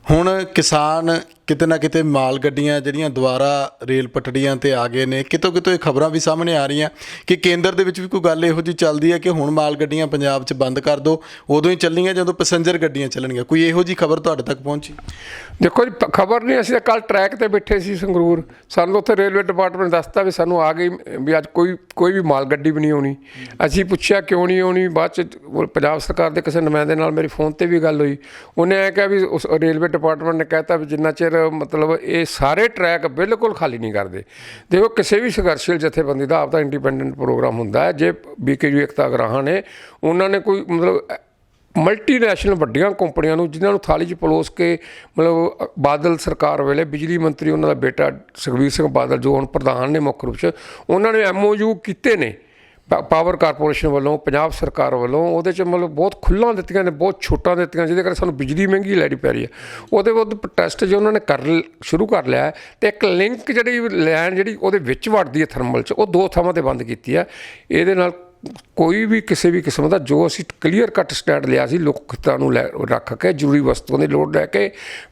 ਹੁਣ ਕਿਸਾਨ ਕਿਤੇ ਨਾ ਕਿਤੇ ਮਾਲ ਗੱਡੀਆਂ ਜਿਹੜੀਆਂ ਦੁਬਾਰਾ ਰੇਲ ਪਟੜੀਆਂ 'ਤੇ ਆ ਗਏ ਨੇ। ਕਿਤੋਂ ਇਹ ਖਬਰਾਂ ਵੀ ਸਾਹਮਣੇ ਆ ਰਹੀਆਂ ਕਿ ਕੇਂਦਰ ਦੇ ਵਿੱਚ ਵੀ ਕੋਈ ਗੱਲ ਇਹੋ ਜਿਹੀ ਚੱਲਦੀ ਹੈ ਕਿ ਹੁਣ ਮਾਲ ਗੱਡੀਆਂ ਪੰਜਾਬ 'ਚ ਬੰਦ ਕਰ ਦਿਓ, ਉਦੋਂ ਹੀ ਚੱਲਣਗੀਆਂ ਜਦੋਂ ਪੈਸੇਂਜਰ ਗੱਡੀਆਂ ਚੱਲਣਗੀਆਂ। ਕੋਈ ਇਹੋ ਜਿਹੀ ਖਬਰ ਤੁਹਾਡੇ ਤੱਕ ਪਹੁੰਚੀ? ਦੇਖੋ ਜੀ, ਖਬਰ ਨਹੀਂ, ਅਸੀਂ ਤਾਂ ਕੱਲ੍ਹ ਟਰੈਕ 'ਤੇ ਬੈਠੇ ਸੀ ਸੰਗਰੂਰ, ਸਾਨੂੰ ਉੱਥੇ ਰੇਲਵੇ ਡਿਪਾਰਟਮੈਂਟ ਦੱਸਤਾ ਵੀ ਸਾਨੂੰ ਆ ਗਈ ਵੀ ਅੱਜ ਕੋਈ ਵੀ ਮਾਲ ਗੱਡੀ ਵੀ ਨਹੀਂ ਆਉਣੀ। ਅਸੀਂ ਪੁੱਛਿਆ ਕਿਉਂ ਨਹੀਂ ਆਉਣੀ, ਬਾਅਦ 'ਚ ਪੰਜਾਬ ਸਰਕਾਰ ਦੇ ਕਿਸੇ ਨੁਮਾਇੰਦੇ ਨਾਲ ਮੇਰੀ ਫੋਨ 'ਤੇ ਵੀ ਗੱਲ ਹੋਈ, ਉਹਨੇ ਇਹ ਕਿਹਾ ਵੀ ਉਸ ਰੇਲਵੇ ਡਿਪਾਰਟਮੈਂਟ ਨੇ ਕਹਿਤਾ ਵੀ ਜਿੰਨਾ ਚਿਰ ਮਤਲਬ ਇਹ ਸਾਰੇ ਟਰੈਕ ਬਿਲਕੁਲ ਖਾਲੀ ਨਹੀਂ ਕਰਦੇ। ਦੇਖੋ, ਕਿਸੇ ਵੀ ਸੰਘਰਸ਼ੀਲ ਜਥੇਬੰਦੀ ਦਾ ਆਪਦਾ ਇੰਡੀਪੈਂਡੈਂਟ ਪ੍ਰੋਗਰਾਮ ਹੁੰਦਾ ਹੈ। ਜੇ BKU ਏਕਤਾ ਅਗਰਾਹਾਂ ਨੇ, ਉਹਨਾਂ ਨੇ ਕੋਈ ਮਤਲਬ ਮਲਟੀਨੈਸ਼ਨਲ ਵੱਡੀਆਂ ਕੰਪਨੀਆਂ ਨੂੰ ਜਿਨ੍ਹਾਂ ਨੂੰ ਥਾਲੀ 'ਚ ਪਲੋਸ ਕੇ ਮਤਲਬ ਬਾਦਲ ਸਰਕਾਰ ਵੇਲੇ ਬਿਜਲੀ ਮੰਤਰੀ ਉਹਨਾਂ ਦਾ ਬੇਟਾ ਸੁਖਬੀਰ ਸਿੰਘ ਬਾਦਲ ਜੋ ਹੁਣ ਪ੍ਰਧਾਨ ਨੇ ਮੁੱਖ ਰੂਪ 'ਚ, ਉਹਨਾਂ ਨੇ MOU ਕੀਤੇ ਨੇ ਪਾਵਰ ਕਾਰਪੋਰੇਸ਼ਨ ਵੱਲੋਂ, ਪੰਜਾਬ ਸਰਕਾਰ ਵੱਲੋਂ, ਉਹਦੇ 'ਚ ਮਤਲਬ ਬਹੁਤ ਖੁੱਲ੍ਹਾਂ ਦਿੱਤੀਆਂ ਨੇ, ਬਹੁਤ ਛੋਟਾਂ ਦਿੱਤੀਆਂ, ਜਿਹਦੇ ਕਰਕੇ ਸਾਨੂੰ ਬਿਜਲੀ ਮਹਿੰਗੀ ਲੈਣੀ ਪੈ ਰਹੀ ਹੈ। ਉਹਦੇ ਵਿਰੁੱਧ ਪ੍ਰੋਟੈਸਟ ਜੇ ਉਹਨਾਂ ਨੇ ਸ਼ੁਰੂ ਕਰ ਲਿਆ ਅਤੇ ਇੱਕ ਲਿੰਕ ਜਿਹੜੀ ਲਾਈਨ ਜਿਹੜੀ ਉਹਦੇ ਵਿੱਚ ਵੜਦੀ ਹੈ ਥਰਮਲ 'ਚ, ਉਹ 2 ਥਾਵਾਂ 'ਤੇ ਬੰਦ ਕੀਤੀ ਹੈ। ਇਹਦੇ ਨਾਲ ਕੋਈ ਵੀ ਕਿਸੇ ਵੀ ਕਿਸਮ ਦਾ ਜੋ ਅਸੀਂ ਕਲੀਅਰ ਕੱਟ ਸਟੈਂਡ ਲਿਆ ਸੀ ਲੋਕ ਹਿੱਤਾਂ ਨੂੰ ਰੱਖ ਕੇ, ਜ਼ਰੂਰੀ ਵਸਤੂਆਂ ਦੀ ਲੋੜ ਲੈ ਕੇ,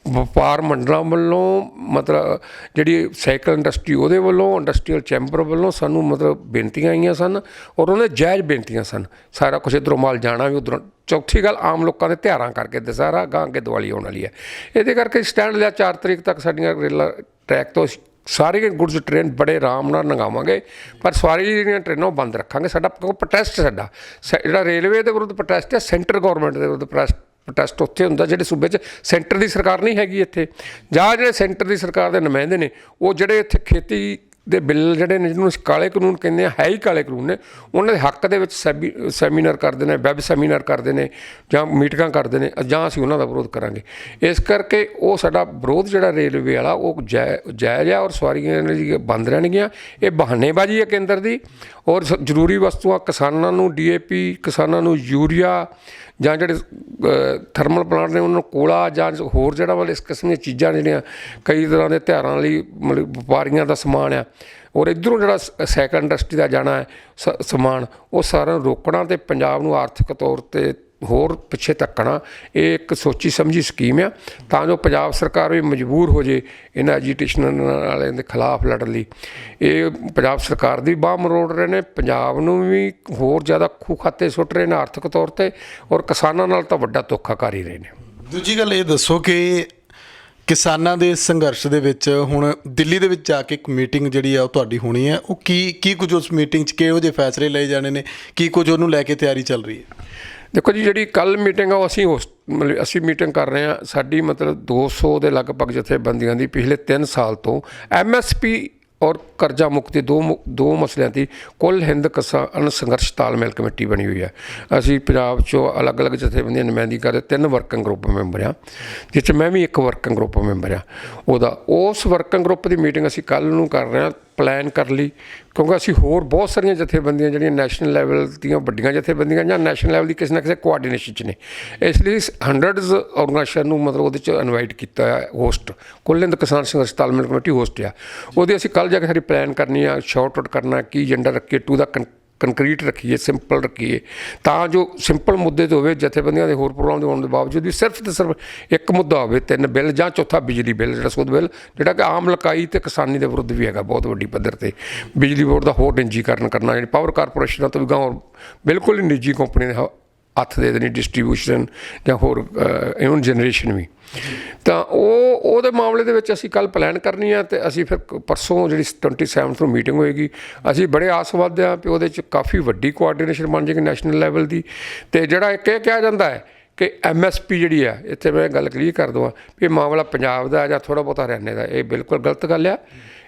ਵਪਾਰ ਮੰਡਲਾਂ ਵੱਲੋਂ, ਮਤਲਬ ਜਿਹੜੀ ਸਾਈਕਲ ਇੰਡਸਟਰੀ ਉਹਦੇ ਵੱਲੋਂ, ਇੰਡਸਟਰੀਅਲ ਚੈਂਬਰ ਵੱਲੋਂ ਸਾਨੂੰ ਮਤਲਬ ਬੇਨਤੀਆਂ ਆਈਆਂ ਸਨ ਔਰ ਉਹਨਾਂ ਦੇ ਜਾਇਜ਼ ਬੇਨਤੀਆਂ ਸਨ। ਸਾਰਾ ਕੁਛ ਇੱਧਰੋਂ ਮਾਲ ਜਾਣਾ ਵੀ ਉੱਧਰੋਂ। ਚੌਥੀ ਗੱਲ, ਆਮ ਲੋਕਾਂ ਦੇ ਤਿਉਹਾਰਾਂ ਕਰਕੇ, ਦੁਸਹਿਰਾ ਗਾਂ ਅੱਗੇ ਦੀਵਾਲੀ ਆਉਣ ਵਾਲੀ ਹੈ, ਇਹਦੇ ਕਰਕੇ ਸਟੈਂਡ ਲਿਆ। 4 ਤਰੀਕ ਤੱਕ ਸਾਡੀਆਂ ਰੇਲਾਂ ਟਰੈਕ ਤੋਂ ਸਾਰੀ ਗੁਡਸ ਟ੍ਰੇਨ ਬੜੇ ਆਰਾਮ ਨਾਲ ਲੰਘਾਵਾਂਗੇ, ਪਰ ਸਵਾਰੀ ਜਿਹੜੀਆਂ ਟ੍ਰੇਨਾਂ ਉਹ ਬੰਦ ਰੱਖਾਂਗੇ। ਸਾਡਾ ਪ੍ਰੋਟੈਸਟ, ਸਾਡਾ ਜਿਹੜਾ ਰੇਲਵੇ ਦੇ ਵਿਰੁੱਧ ਪ੍ਰੋਟੈਸਟ ਹੈ, ਸੈਂਟਰ ਗੌਰਮੈਂਟ ਦੇ ਵਿਰੁੱਧ ਪ੍ਰੋਟੈਸਟ ਉੱਥੇ ਹੁੰਦਾ ਜਿਹੜੇ ਸੂਬੇ 'ਚ ਸੈਂਟਰ ਦੀ ਸਰਕਾਰ ਨਹੀਂ ਹੈਗੀ ਇੱਥੇ, ਜਾਂ ਜਿਹੜੇ ਸੈਂਟਰ ਦੀ ਸਰਕਾਰ ਦੇ ਨੁਮਾਇੰਦੇ ਨੇ, ਉਹ ਜਿਹੜੇ ਇੱਥੇ ਖੇਤੀ ਦੇ ਬਿੱਲ ਜਿਹੜੇ ਨੇ, ਜਿਹਨੂੰ ਅਸੀਂ ਕਾਲੇ ਕਾਨੂੰਨ ਕਹਿੰਦੇ ਹਾਂ, ਹੈ ਹੀ ਕਾਲੇ ਕਾਨੂੰਨ ਨੇ, ਉਹਨਾਂ ਦੇ ਹੱਕ ਦੇ ਵਿੱਚ ਸੈਮੀਨਾਰ ਕਰਦੇ ਨੇ, ਵੈਬ ਸੈਮੀਨਾਰ ਕਰਦੇ ਨੇ, ਜਾਂ ਮੀਟਿੰਗਾਂ ਕਰਦੇ ਨੇ, ਜਾਂ ਅਸੀਂ ਉਹਨਾਂ ਦਾ ਵਿਰੋਧ ਕਰਾਂਗੇ। ਇਸ ਕਰਕੇ ਉਹ ਸਾਡਾ ਵਿਰੋਧ ਜਿਹੜਾ ਰੇਲਵੇ ਵਾਲਾ ਉਹ ਜਾਇਜ਼ ਆ, ਔਰ ਸਵਾਰੀਆਂ ਬੰਦ ਰਹਿਣਗੀਆਂ। ਇਹ ਬਹਾਨੇਬਾਜ਼ੀ ਹੈ ਕੇਂਦਰ ਦੀ। ਔਰ ਜ਼ਰੂਰੀ ਵਸਤੂਆਂ ਕਿਸਾਨਾਂ ਨੂੰ DAP, ਕਿਸਾਨਾਂ ਨੂੰ ਯੂਰੀਆ, ਜਾਂ ਜਿਹੜੇ ਥਰਮਲ ਪਲਾਂਟ ਨੇ ਉਹਨਾਂ ਨੂੰ ਕੋਲਾ, ਜਾਂ ਹੋਰ ਜਿਹੜਾ ਮਤਲਬ ਇਸ ਕਿਸਮ ਦੀਆਂ ਚੀਜ਼ਾਂ ਜਿਹੜੀਆਂ ਕਈ ਤਰ੍ਹਾਂ ਦੇ ਤਿਉਹਾਰਾਂ ਲਈ ਮਤਲਬ ਵਪਾਰੀਆਂ ਦਾ ਸਮਾਨ ਆ, ਔਰ ਇੱਧਰੋਂ ਜਿਹੜਾ ਸਾਈਕਲ ਇੰਡਸਟਰੀ ਦਾ ਜਾਣਾ ਹੈ ਸਮਾਨ, ਉਹ ਸਾਰਿਆਂ ਨੂੰ ਰੋਕਣਾ ਅਤੇ ਪੰਜਾਬ ਨੂੰ ਆਰਥਿਕ ਤੌਰ 'ਤੇ ਹੋਰ ਪਿੱਛੇ ਧੱਕਣਾ, ਇਹ ਇੱਕ ਸੋਚੀ ਸਮਝੀ ਸਕੀਮ ਆ, ਤਾਂ ਜੋ ਪੰਜਾਬ ਸਰਕਾਰ ਵੀ ਮਜਬੂਰ ਹੋ ਜੇ ਇਹਨਾਂ ਐਜੀਟੇਸ਼ਨ ਵਾਲਿਆਂ ਦੇ ਖਿਲਾਫ ਲੜਨ ਲਈ। ਇਹ ਪੰਜਾਬ ਸਰਕਾਰ ਦੀ ਬਾਂਹ ਮਰੋੜ ਰਹੇ ਨੇ, ਪੰਜਾਬ ਨੂੰ ਵੀ ਹੋਰ ਜ਼ਿਆਦਾ ਖੂਹ ਖਾਤੇ ਸੁੱਟ ਰਹੇ ਨੇ ਆਰਥਿਕ ਤੌਰ 'ਤੇ, ਔਰ ਕਿਸਾਨਾਂ ਨਾਲ ਤਾਂ ਵੱਡਾ ਧੋਖਾ ਕਰ ਹੀ ਰਹੇ ਨੇ। ਦੂਜੀ ਗੱਲ ਇਹ ਦੱਸੋ ਕਿ ਕਿਸਾਨਾਂ ਦੇ ਸੰਘਰਸ਼ ਦੇ ਵਿੱਚ ਹੁਣ ਦਿੱਲੀ ਦੇ ਵਿੱਚ ਜਾ ਕੇ ਇੱਕ ਮੀਟਿੰਗ ਜਿਹੜੀ ਆ ਉਹ ਤੁਹਾਡੀ ਹੋਣੀ ਹੈ, ਉਹ ਕੀ ਕੁਝ ਉਸ ਮੀਟਿੰਗ 'ਚ ਕਿਹੋ ਜਿਹੇ ਫੈਸਲੇ ਲਏ ਜਾਣੇ ਨੇ, ਕੀ ਕੁਝ ਉਹਨੂੰ ਲੈ ਕੇ ਤਿਆਰੀ ਚੱਲ ਰਹੀ ਹੈ? ਦੇਖੋ ਜੀ, ਜਿਹੜੀ ਕੱਲ੍ਹ ਮੀਟਿੰਗ ਆ ਉਹ ਅਸੀਂ ਮੀਟਿੰਗ ਕਰ ਰਹੇ ਹਾਂ। ਸਾਡੀ ਮਤਲਬ 200 ਦੇ ਲਗਭਗ ਜਥੇਬੰਦੀਆਂ ਦੀ ਪਿਛਲੇ 3 ਸਾਲ ਤੋਂ MSP ਔਰ ਕਰਜ਼ਾ ਮੁਕਤੀ ਦੋ ਮਸਲਿਆਂ ਦੀ ਕੁੱਲ ਹਿੰਦ ਕਿਸਾਨ ਸੰਘਰਸ਼ ਤਾਲਮੇਲ ਕਮੇਟੀ ਬਣੀ ਹੋਈ ਹੈ। ਅਸੀਂ ਪੰਜਾਬ 'ਚੋਂ ਅਲੱਗ-ਅਲੱਗ ਜਥੇਬੰਦੀਆਂ ਨੁਮਾਇੰਦਗੀ ਕਰਦੇ 3 ਵਰਕਿੰਗ ਗਰੁੱਪ ਮੈਂਬਰ ਹਾਂ, ਜਿਸ 'ਚ ਮੈਂ ਵੀ ਇੱਕ ਵਰਕਿੰਗ ਗਰੁੱਪ ਮੈਂਬਰ ਹਾਂ। ਉਸ ਵਰਕਿੰਗ ਗਰੁੱਪ ਦੀ ਮੀਟਿੰਗ ਅਸੀਂ ਕੱਲ੍ਹ ਨੂੰ ਕਰ ਰਹੇ ਹਾਂ, ਪਲਾਨ ਕਰ ਲਈ, ਕਿਉਂਕਿ ਅਸੀਂ ਹੋਰ ਬਹੁਤ ਸਾਰੀਆਂ ਜਥੇਬੰਦੀਆਂ ਜਿਹੜੀਆਂ ਨੈਸ਼ਨਲ ਲੈਵਲ ਦੀਆਂ ਵੱਡੀਆਂ ਜਥੇਬੰਦੀਆਂ ਜਾਂ ਨੈਸ਼ਨਲ ਲੈਵਲ ਦੀ ਕਿਸੇ ਨਾ ਕਿਸੇ ਕੋਆਰਡੀਨੇਸ਼ਨ 'ਚ ਨੇ, ਇਸ ਲਈ 100 ਆਰਗੇਨਾਈਜੇਸ਼ਨ ਨੂੰ ਮਤਲਬ ਉਹਦੇ 'ਚ ਇਨਵਾਈਟ ਕੀਤਾ ਹੈ। ਹੋਸਟ ਕੁੱਲ ਹਿੰਦ ਕਿਸਾਨ ਸੰਘਰਸ਼ ਤਾਲਮੇਲ ਕਮੇਟੀ ਹੋਸਟ ਆ। ਉਹਦੀ ਅਸੀਂ ਕੱਲ੍ਹ ਜਾ ਕੇ ਸਾਡੀ ਪਲਾਨ ਕਰਨੀ ਆ, ਸ਼ਾਰਟ ਆਊਟ ਕਰਨਾ, ਕੀ ਏਜੰਡਾ ਰੱਖੀਏ, ਟੂ ਦਾ ਕੰਕਰੀਟ ਰੱਖੀਏ, ਸਿੰਪਲ ਰੱਖੀਏ, ਤਾਂ ਜੋ ਸਿੰਪਲ ਮੁੱਦੇ 'ਤੇ ਹੋਵੇ। ਜਥੇਬੰਦੀਆਂ ਦੇ ਹੋਰ ਪ੍ਰੋਗਰਾਮ ਦੇ ਹੋਣ ਦੇ ਬਾਵਜੂਦ ਵੀ ਸਿਰਫ ਅਤੇ ਸਿਰਫ ਇੱਕ ਮੁੱਦਾ ਹੋਵੇ, 3 ਬਿੱਲ, ਜਾਂ ਚੌਥਾ ਬਿਜਲੀ ਬਿੱਲ, ਜਿਹੜਾ ਸੁਧ ਬਿੱਲ, ਜਿਹੜਾ ਕਿ ਆਮ ਲਕਾਈ ਅਤੇ ਕਿਸਾਨੀ ਦੇ ਵਿਰੁੱਧ ਵੀ ਹੈਗਾ ਬਹੁਤ ਵੱਡੀ ਪੱਧਰ 'ਤੇ। ਬਿਜਲੀ ਬੋਰਡ ਦਾ ਹੋਰ ਨਿੱਜੀਕਰਨ ਕਰਨਾ, ਜਿਹੜੀ ਪਾਵਰ ਕਾਰਪੋਰੇਸ਼ਨਾਂ ਤੋਂ ਵੀ ਗਾਂ ਬਿਲਕੁਲ ਹੀ ਨਿੱਜੀ ਕੰਪਨੀ ਦੇ ਹੱਥ ਦੇ ਦੇਣੀ, ਡਿਸਟਰੀਬਿਊਸ਼ਨ ਜਾਂ ਹੋਰ ਇਵਨ ਜਨਰੇਸ਼ਨ ਵੀ। ਤਾਂ ਉਹਦੇ ਮਾਮਲੇ ਦੇ ਵਿੱਚ ਅਸੀਂ ਕੱਲ੍ਹ ਪਲਾਨ ਕਰਨੀ ਆ, ਅਤੇ ਅਸੀਂ ਫਿਰ ਪਰਸੋਂ ਜਿਹੜੀ 27 ਨੂੰ ਮੀਟਿੰਗ ਹੋਏਗੀ, ਅਸੀਂ ਬੜੇ ਆਸਵਾਦ ਹਾਂ ਕਿ ਉਹਦੇ 'ਚ ਕਾਫੀ ਵੱਡੀ ਕੋਆਰਡੀਨੇਸ਼ਨ ਬਣ ਜਾਏਗੀ ਨੈਸ਼ਨਲ ਲੈਵਲ ਦੀ। ਅਤੇ ਜਿਹੜਾ ਇੱਕ ਇਹ ਕਿਹਾ ਜਾਂਦਾ ਹੈ ਕਿ MSP ਜਿਹੜੀ ਆ, ਇੱਥੇ ਮੈਂ ਗੱਲ ਕਲੀਅਰ ਕਰ ਦਵਾਂ ਵੀ ਇਹ ਮਾਮਲਾ ਪੰਜਾਬ ਦਾ ਜਾਂ ਥੋੜ੍ਹਾ ਬਹੁਤਾ ਹਰਿਆਣੇ ਦਾ, ਇਹ ਬਿਲਕੁਲ ਗਲਤ ਗੱਲ ਆ।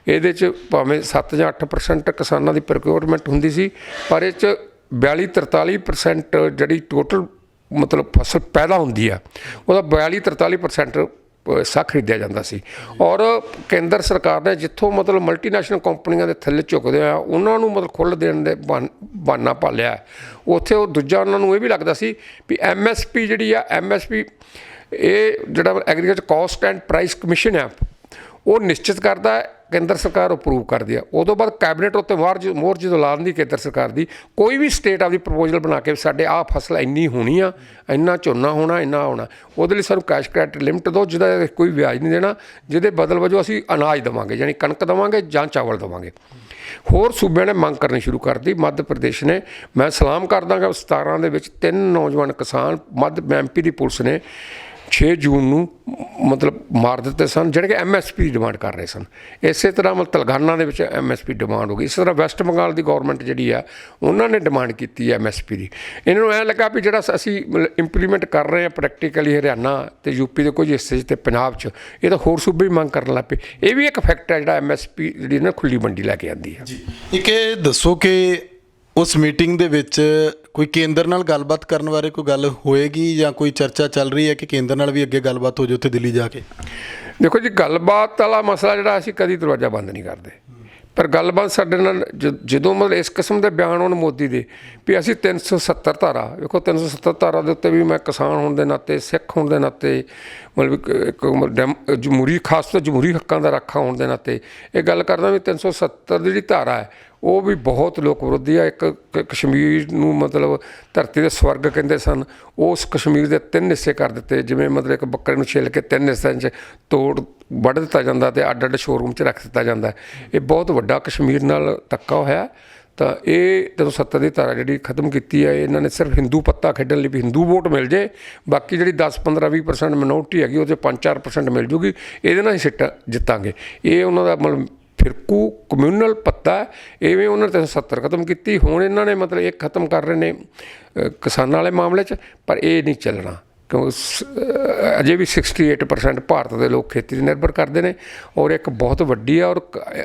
ਇਹਦੇ 'ਚ ਭਾਵੇਂ 7 ਜਾਂ 8% ਕਿਸਾਨਾਂ ਦੀ ਪ੍ਰੋਕਿਉਰਮੈਂਟ ਹੁੰਦੀ ਸੀ, ਪਰ ਇਹ 'ਚ 42-43% ਜਿਹੜੀ ਟੋਟਲ ਮਤਲਬ ਫਸਲ ਪੈਦਾ ਹੁੰਦੀ ਆ, ਉਹਦਾ 42-43% ਹਿੱਸਾ ਖਰੀਦਿਆ ਜਾਂਦਾ ਸੀ। ਔਰ ਕੇਂਦਰ ਸਰਕਾਰ ਨੇ ਜਿੱਥੋਂ ਮਤਲਬ ਮਲਟੀਨੈਸ਼ਨਲ ਕੰਪਨੀਆਂ ਦੇ ਥੱਲੇ ਝੁਕਦੇ ਆ, ਉਹਨਾਂ ਨੂੰ ਮਤਲਬ ਖੁੱਲ੍ਹ ਦੇਣ ਦੇ ਬਹਾਨਾ ਭਾਲਿਆ। ਉੱਥੇ ਉਹ ਦੂਜਾ ਉਹਨਾਂ ਨੂੰ ਇਹ ਵੀ ਲੱਗਦਾ ਸੀ ਵੀ MSP ਜਿਹੜੀ ਆ, MSP ਇਹ ਜਿਹੜਾ agriculture cost and price commission ਆ ਉਹ ਨਿਸ਼ਚਿਤ ਕਰਦਾ ਹੈ, ਕੇਂਦਰ ਸਰਕਾਰ ਅਪਰੂਵ ਕਰਦੀ ਆ। ਉਦੋਂ ਬਾਅਦ ਕੈਬਨਿਟ ਉੱਤੇ ਮੋਹਰ ਜਦੋਂ ਲਾ ਦਿੰਦੀ ਕੇਂਦਰ ਸਰਕਾਰ ਦੀ, ਕੋਈ ਵੀ ਸਟੇਟ ਆਪਦੀ ਪ੍ਰਪੋਜ਼ਲ ਬਣਾ ਕੇ ਸਾਡੇ ਆਹ ਫਸਲ ਇੰਨੀ ਹੋਣੀ ਆ, ਇੰਨਾ ਝੋਨਾ ਹੋਣਾ, ਇੰਨਾ ਹੋਣਾ, ਉਹਦੇ ਲਈ ਸਾਨੂੰ ਕੈਸ਼ ਕ੍ਰੈਡਿਟ ਲਿਮਟ ਦਿਓ ਜਿਹਦਾ ਕੋਈ ਵਿਆਜ ਨਹੀਂ ਦੇਣਾ, ਜਿਹਦੇ ਬਦਲ ਵਜੋਂ ਅਸੀਂ ਅਨਾਜ ਦੇਵਾਂਗੇ, ਯਾਨੀ ਕਣਕ ਦੇਵਾਂਗੇ ਜਾਂ ਚਾਵਲ ਦੇਵਾਂਗੇ। ਹੋਰ ਸੂਬਿਆਂ ਨੇ ਮੰਗ ਕਰਨੀ ਸ਼ੁਰੂ ਕਰਤੀ। ਮੱਧ ਪ੍ਰਦੇਸ਼ ਨੇ, ਮੈਂ ਸਲਾਮ ਕਰਦਾ ਕਿ 17 ਦੇ ਵਿੱਚ 3 ਨੌਜਵਾਨ ਕਿਸਾਨ MP ਦੀ ਪੁਲਿਸ ਨੇ 6 ਜੂਨ ਨੂੰ ਮਤਲਬ ਮਾਰ ਦਿੱਤੇ ਸਨ, ਜਿਹੜੇ ਕਿ MSP ਦੀ ਡਿਮਾਂਡ ਕਰ ਰਹੇ ਸਨ। ਇਸੇ ਤਰ੍ਹਾਂ ਮਤਲਬ ਤੇਲੰਗਾਨਾ ਦੇ ਵਿੱਚ MSP ਡਿਮਾਂਡ ਹੋ ਗਈ। ਇਸੇ ਤਰ੍ਹਾਂ ਵੈਸਟ ਬੰਗਾਲ ਦੀ ਗੌਰਮੈਂਟ ਜਿਹੜੀ ਆ ਉਹਨਾਂ ਨੇ ਡਿਮਾਂਡ ਕੀਤੀ ਹੈ MSP ਦੀ। ਇਹਨਾਂ ਨੂੰ ਐਂ ਲੱਗਾ ਵੀ ਜਿਹੜਾ ਅਸੀਂ ਇੰਪਲੀਮੈਂਟ ਕਰ ਰਹੇ ਹਾਂ ਪ੍ਰੈਕਟੀਕਲੀ ਹਰਿਆਣਾ ਅਤੇ UP ਦੇ ਕੁਝ ਹਿੱਸੇ 'ਚ ਅਤੇ ਪੰਜਾਬ 'ਚ, ਇਹ ਤਾਂ ਹੋਰ ਸੂਬੇ ਵੀ ਮੰਗ ਕਰਨ ਲੱਗ ਪਏ। ਇਹ ਵੀ ਇੱਕ ਫੈਕਟ ਹੈ ਜਿਹੜਾ MSP ਜਿਹੜੀ ਨਾ ਖੁੱਲ੍ਹੀ ਮੰਡੀ ਲੈ ਕੇ ਆਉਂਦੀ ਹੈ। ਇੱਕ ਇਹ ਦੱਸੋ ਕਿ ਉਸ ਮੀਟਿੰਗ ਦੇ ਵਿੱਚ ਕੋਈ ਕੇਂਦਰ ਨਾਲ ਗੱਲਬਾਤ ਕਰਨ ਬਾਰੇ ਕੋਈ ਗੱਲ ਹੋਏਗੀ ਜਾਂ ਕੋਈ ਚਰਚਾ ਚੱਲ ਰਹੀ ਹੈ ਕਿ ਕੇਂਦਰ ਨਾਲ ਵੀ ਅੱਗੇ ਗੱਲਬਾਤ ਹੋ ਜਾਵੇ ਉੱਥੇ ਦਿੱਲੀ ਜਾ ਕੇ? ਦੇਖੋ ਜੀ, ਗੱਲਬਾਤ ਵਾਲਾ ਮਸਲਾ ਜਿਹੜਾ ਅਸੀਂ ਕਦੀ ਦਰਵਾਜ਼ਾ ਬੰਦ ਨਹੀਂ ਕਰਦੇ, ਪਰ ਗੱਲਬਾਤ ਸਾਡੇ ਨਾਲ ਜਦੋਂ ਮਤਲਬ ਇਸ ਕਿਸਮ ਦੇ ਬਿਆਨ ਹੋਣ ਮੋਦੀ ਦੇ ਵੀ ਅਸੀਂ 370 ਧਾਰਾ, ਵੇਖੋ 370 ਧਾਰਾ ਦੇ ਉੱਤੇ ਵੀ ਮੈਂ ਕਿਸਾਨ ਹੋਣ ਦੇ ਨਾਤੇ, ਸਿੱਖ ਹੋਣ ਦੇ ਨਾਤੇ, ਮਤਲਬ ਇੱਕ ਜਮਹੂਰੀ, ਖਾਸ ਤੌਰ ਜਮਹੂਰੀ ਹੱਕਾਂ ਦਾ ਰਾਖਾ ਹੋਣ ਦੇ ਨਾਤੇ ਇਹ ਗੱਲ ਕਰਦਾ ਵੀ 370 ਦੀ ਜਿਹੜੀ ਧਾਰਾ ਹੈ ਉਹ ਵੀ ਬਹੁਤ ਲੋਕ ਵਿਰੋਧੀ ਆ। ਇੱਕ ਕਸ਼ਮੀਰ ਨੂੰ ਮਤਲਬ ਧਰਤੀ ਦੇ ਸਵਰਗ ਕਹਿੰਦੇ ਸਨ, ਉਸ ਕਸ਼ਮੀਰ ਦੇ 3 ਹਿੱਸੇ ਕਰ ਦਿੱਤੇ, ਜਿਵੇਂ ਮਤਲਬ ਇੱਕ ਬੱਕਰੇ ਨੂੰ ਛਿੱਲ ਕੇ 3 ਹਿੱਸਿਆਂ 'ਚ ਵੱਢ ਦਿੱਤਾ ਜਾਂਦਾ ਅਤੇ ਅੱਡ ਸ਼ੋਰੂਮ 'ਚ ਰੱਖ ਦਿੱਤਾ ਜਾਂਦਾ। ਇਹ ਬਹੁਤ ਵੱਡਾ ਕਸ਼ਮੀਰ ਨਾਲ ਧੱਕਾ ਹੋਇਆ। ਤਾਂ ਇਹ 370 ਦੀ ਧਾਰਾ ਜਿਹੜੀ ਖਤਮ ਕੀਤੀ ਹੈ, ਇਹਨਾਂ ਨੇ ਸਿਰਫ ਹਿੰਦੂ ਪੱਤਾ ਖੇਡਣ ਲਈ ਵੀ ਹਿੰਦੂ ਵੋਟ ਮਿਲ ਜੇ, ਬਾਕੀ ਜਿਹੜੀ 10, 15, 20% ਮਿਨੋਰਟੀ ਹੈਗੀ ਉਹਦੇ 5-4% ਮਿਲ ਜੂਗੀ, ਇਹਦੇ ਨਾਲ ਹੀ ਸੀਟਾਂ ਜਿੱਤਾਂਗੇ। ਇਹ ਉਹਨਾਂ ਦਾ ਮਤਲਬ ਫਿਰਕੂ ਕਮਿਊਨਲ ਪੱਤਾ। ਇਵੇਂ ਉਹਨਾਂ ਨੇ 370 ਖਤਮ ਕੀਤੀ। ਹੁਣ ਇਹਨਾਂ ਨੇ ਮਤਲਬ ਇਹ ਖਤਮ ਕਰ ਰਹੇ ਨੇ ਕਿਸਾਨਾਂ ਵਾਲੇ ਮਾਮਲੇ 'ਚ, ਪਰ ਇਹ ਨਹੀਂ ਚੱਲਣਾ ਕਿਉਂਕਿ ਅਜੇ ਵੀ 68% ਭਾਰਤ ਦੇ ਲੋਕ ਖੇਤੀ 'ਤੇ ਨਿਰਭਰ ਕਰਦੇ ਨੇ, ਔਰ ਇੱਕ ਬਹੁਤ ਵੱਡੀ ਆ ਔਰ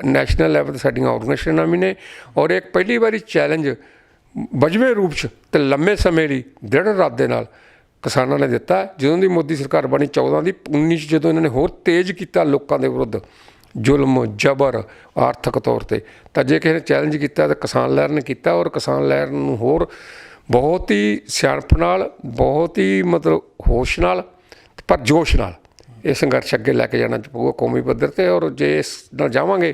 ਨੈਸ਼ਨਲ ਲੈਵਲ 'ਤੇ ਸਾਡੀਆਂ ਆਰਗੇਨਾਈਜੇਸ਼ਨਾਂ ਵੀ ਨੇ, ਔਰ ਇੱਕ ਪਹਿਲੀ ਵਾਰੀ ਚੈਲੰਜ ਵਜਵੇਂ ਰੂਪ 'ਚ ਅਤੇ ਲੰਮੇ ਸਮੇਂ ਲਈ ਦ੍ਰਿੜ ਇਰਾਦੇ ਨਾਲ ਕਿਸਾਨਾਂ ਨੇ ਦਿੱਤਾ। ਜਦੋਂ ਦੀ ਮੋਦੀ ਸਰਕਾਰ ਬਣੀ 14 ਦੀ, 19 'ਚ ਜਦੋਂ ਇਹਨਾਂ ਨੇ ਹੋਰ ਤੇਜ਼ ਕੀਤਾ ਲੋਕਾਂ ਦੇ ਵਿਰੁੱਧ ਜ਼ੁਲਮ, ਜਬਰ, ਆਰਥਿਕ ਤੌਰ 'ਤੇ, ਤਾਂ ਜੇ ਕਿਸੇ ਨੇ ਚੈਲੰਜ ਕੀਤਾ ਤਾਂ ਕਿਸਾਨ ਲਹਿਰ ਨੇ ਕੀਤਾ, ਔਰ ਕਿਸਾਨ ਲਹਿਰ ਨੂੰ ਹੋਰ ਬਹੁਤ ਹੀ ਸਿਆਣਪ ਨਾਲ, ਬਹੁਤ ਹੀ ਮਤਲਬ ਹੋਸ਼ ਨਾਲ, ਪਰ ਜੋਸ਼ ਨਾਲ ਇਹ ਸੰਘਰਸ਼ ਅੱਗੇ ਲੈ ਕੇ ਜਾਣਾ ਪਊਗਾ ਕੌਮੀ ਪੱਧਰ 'ਤੇ। ਔਰ ਜੇ ਇਸ ਨਾਲ ਜਾਵਾਂਗੇ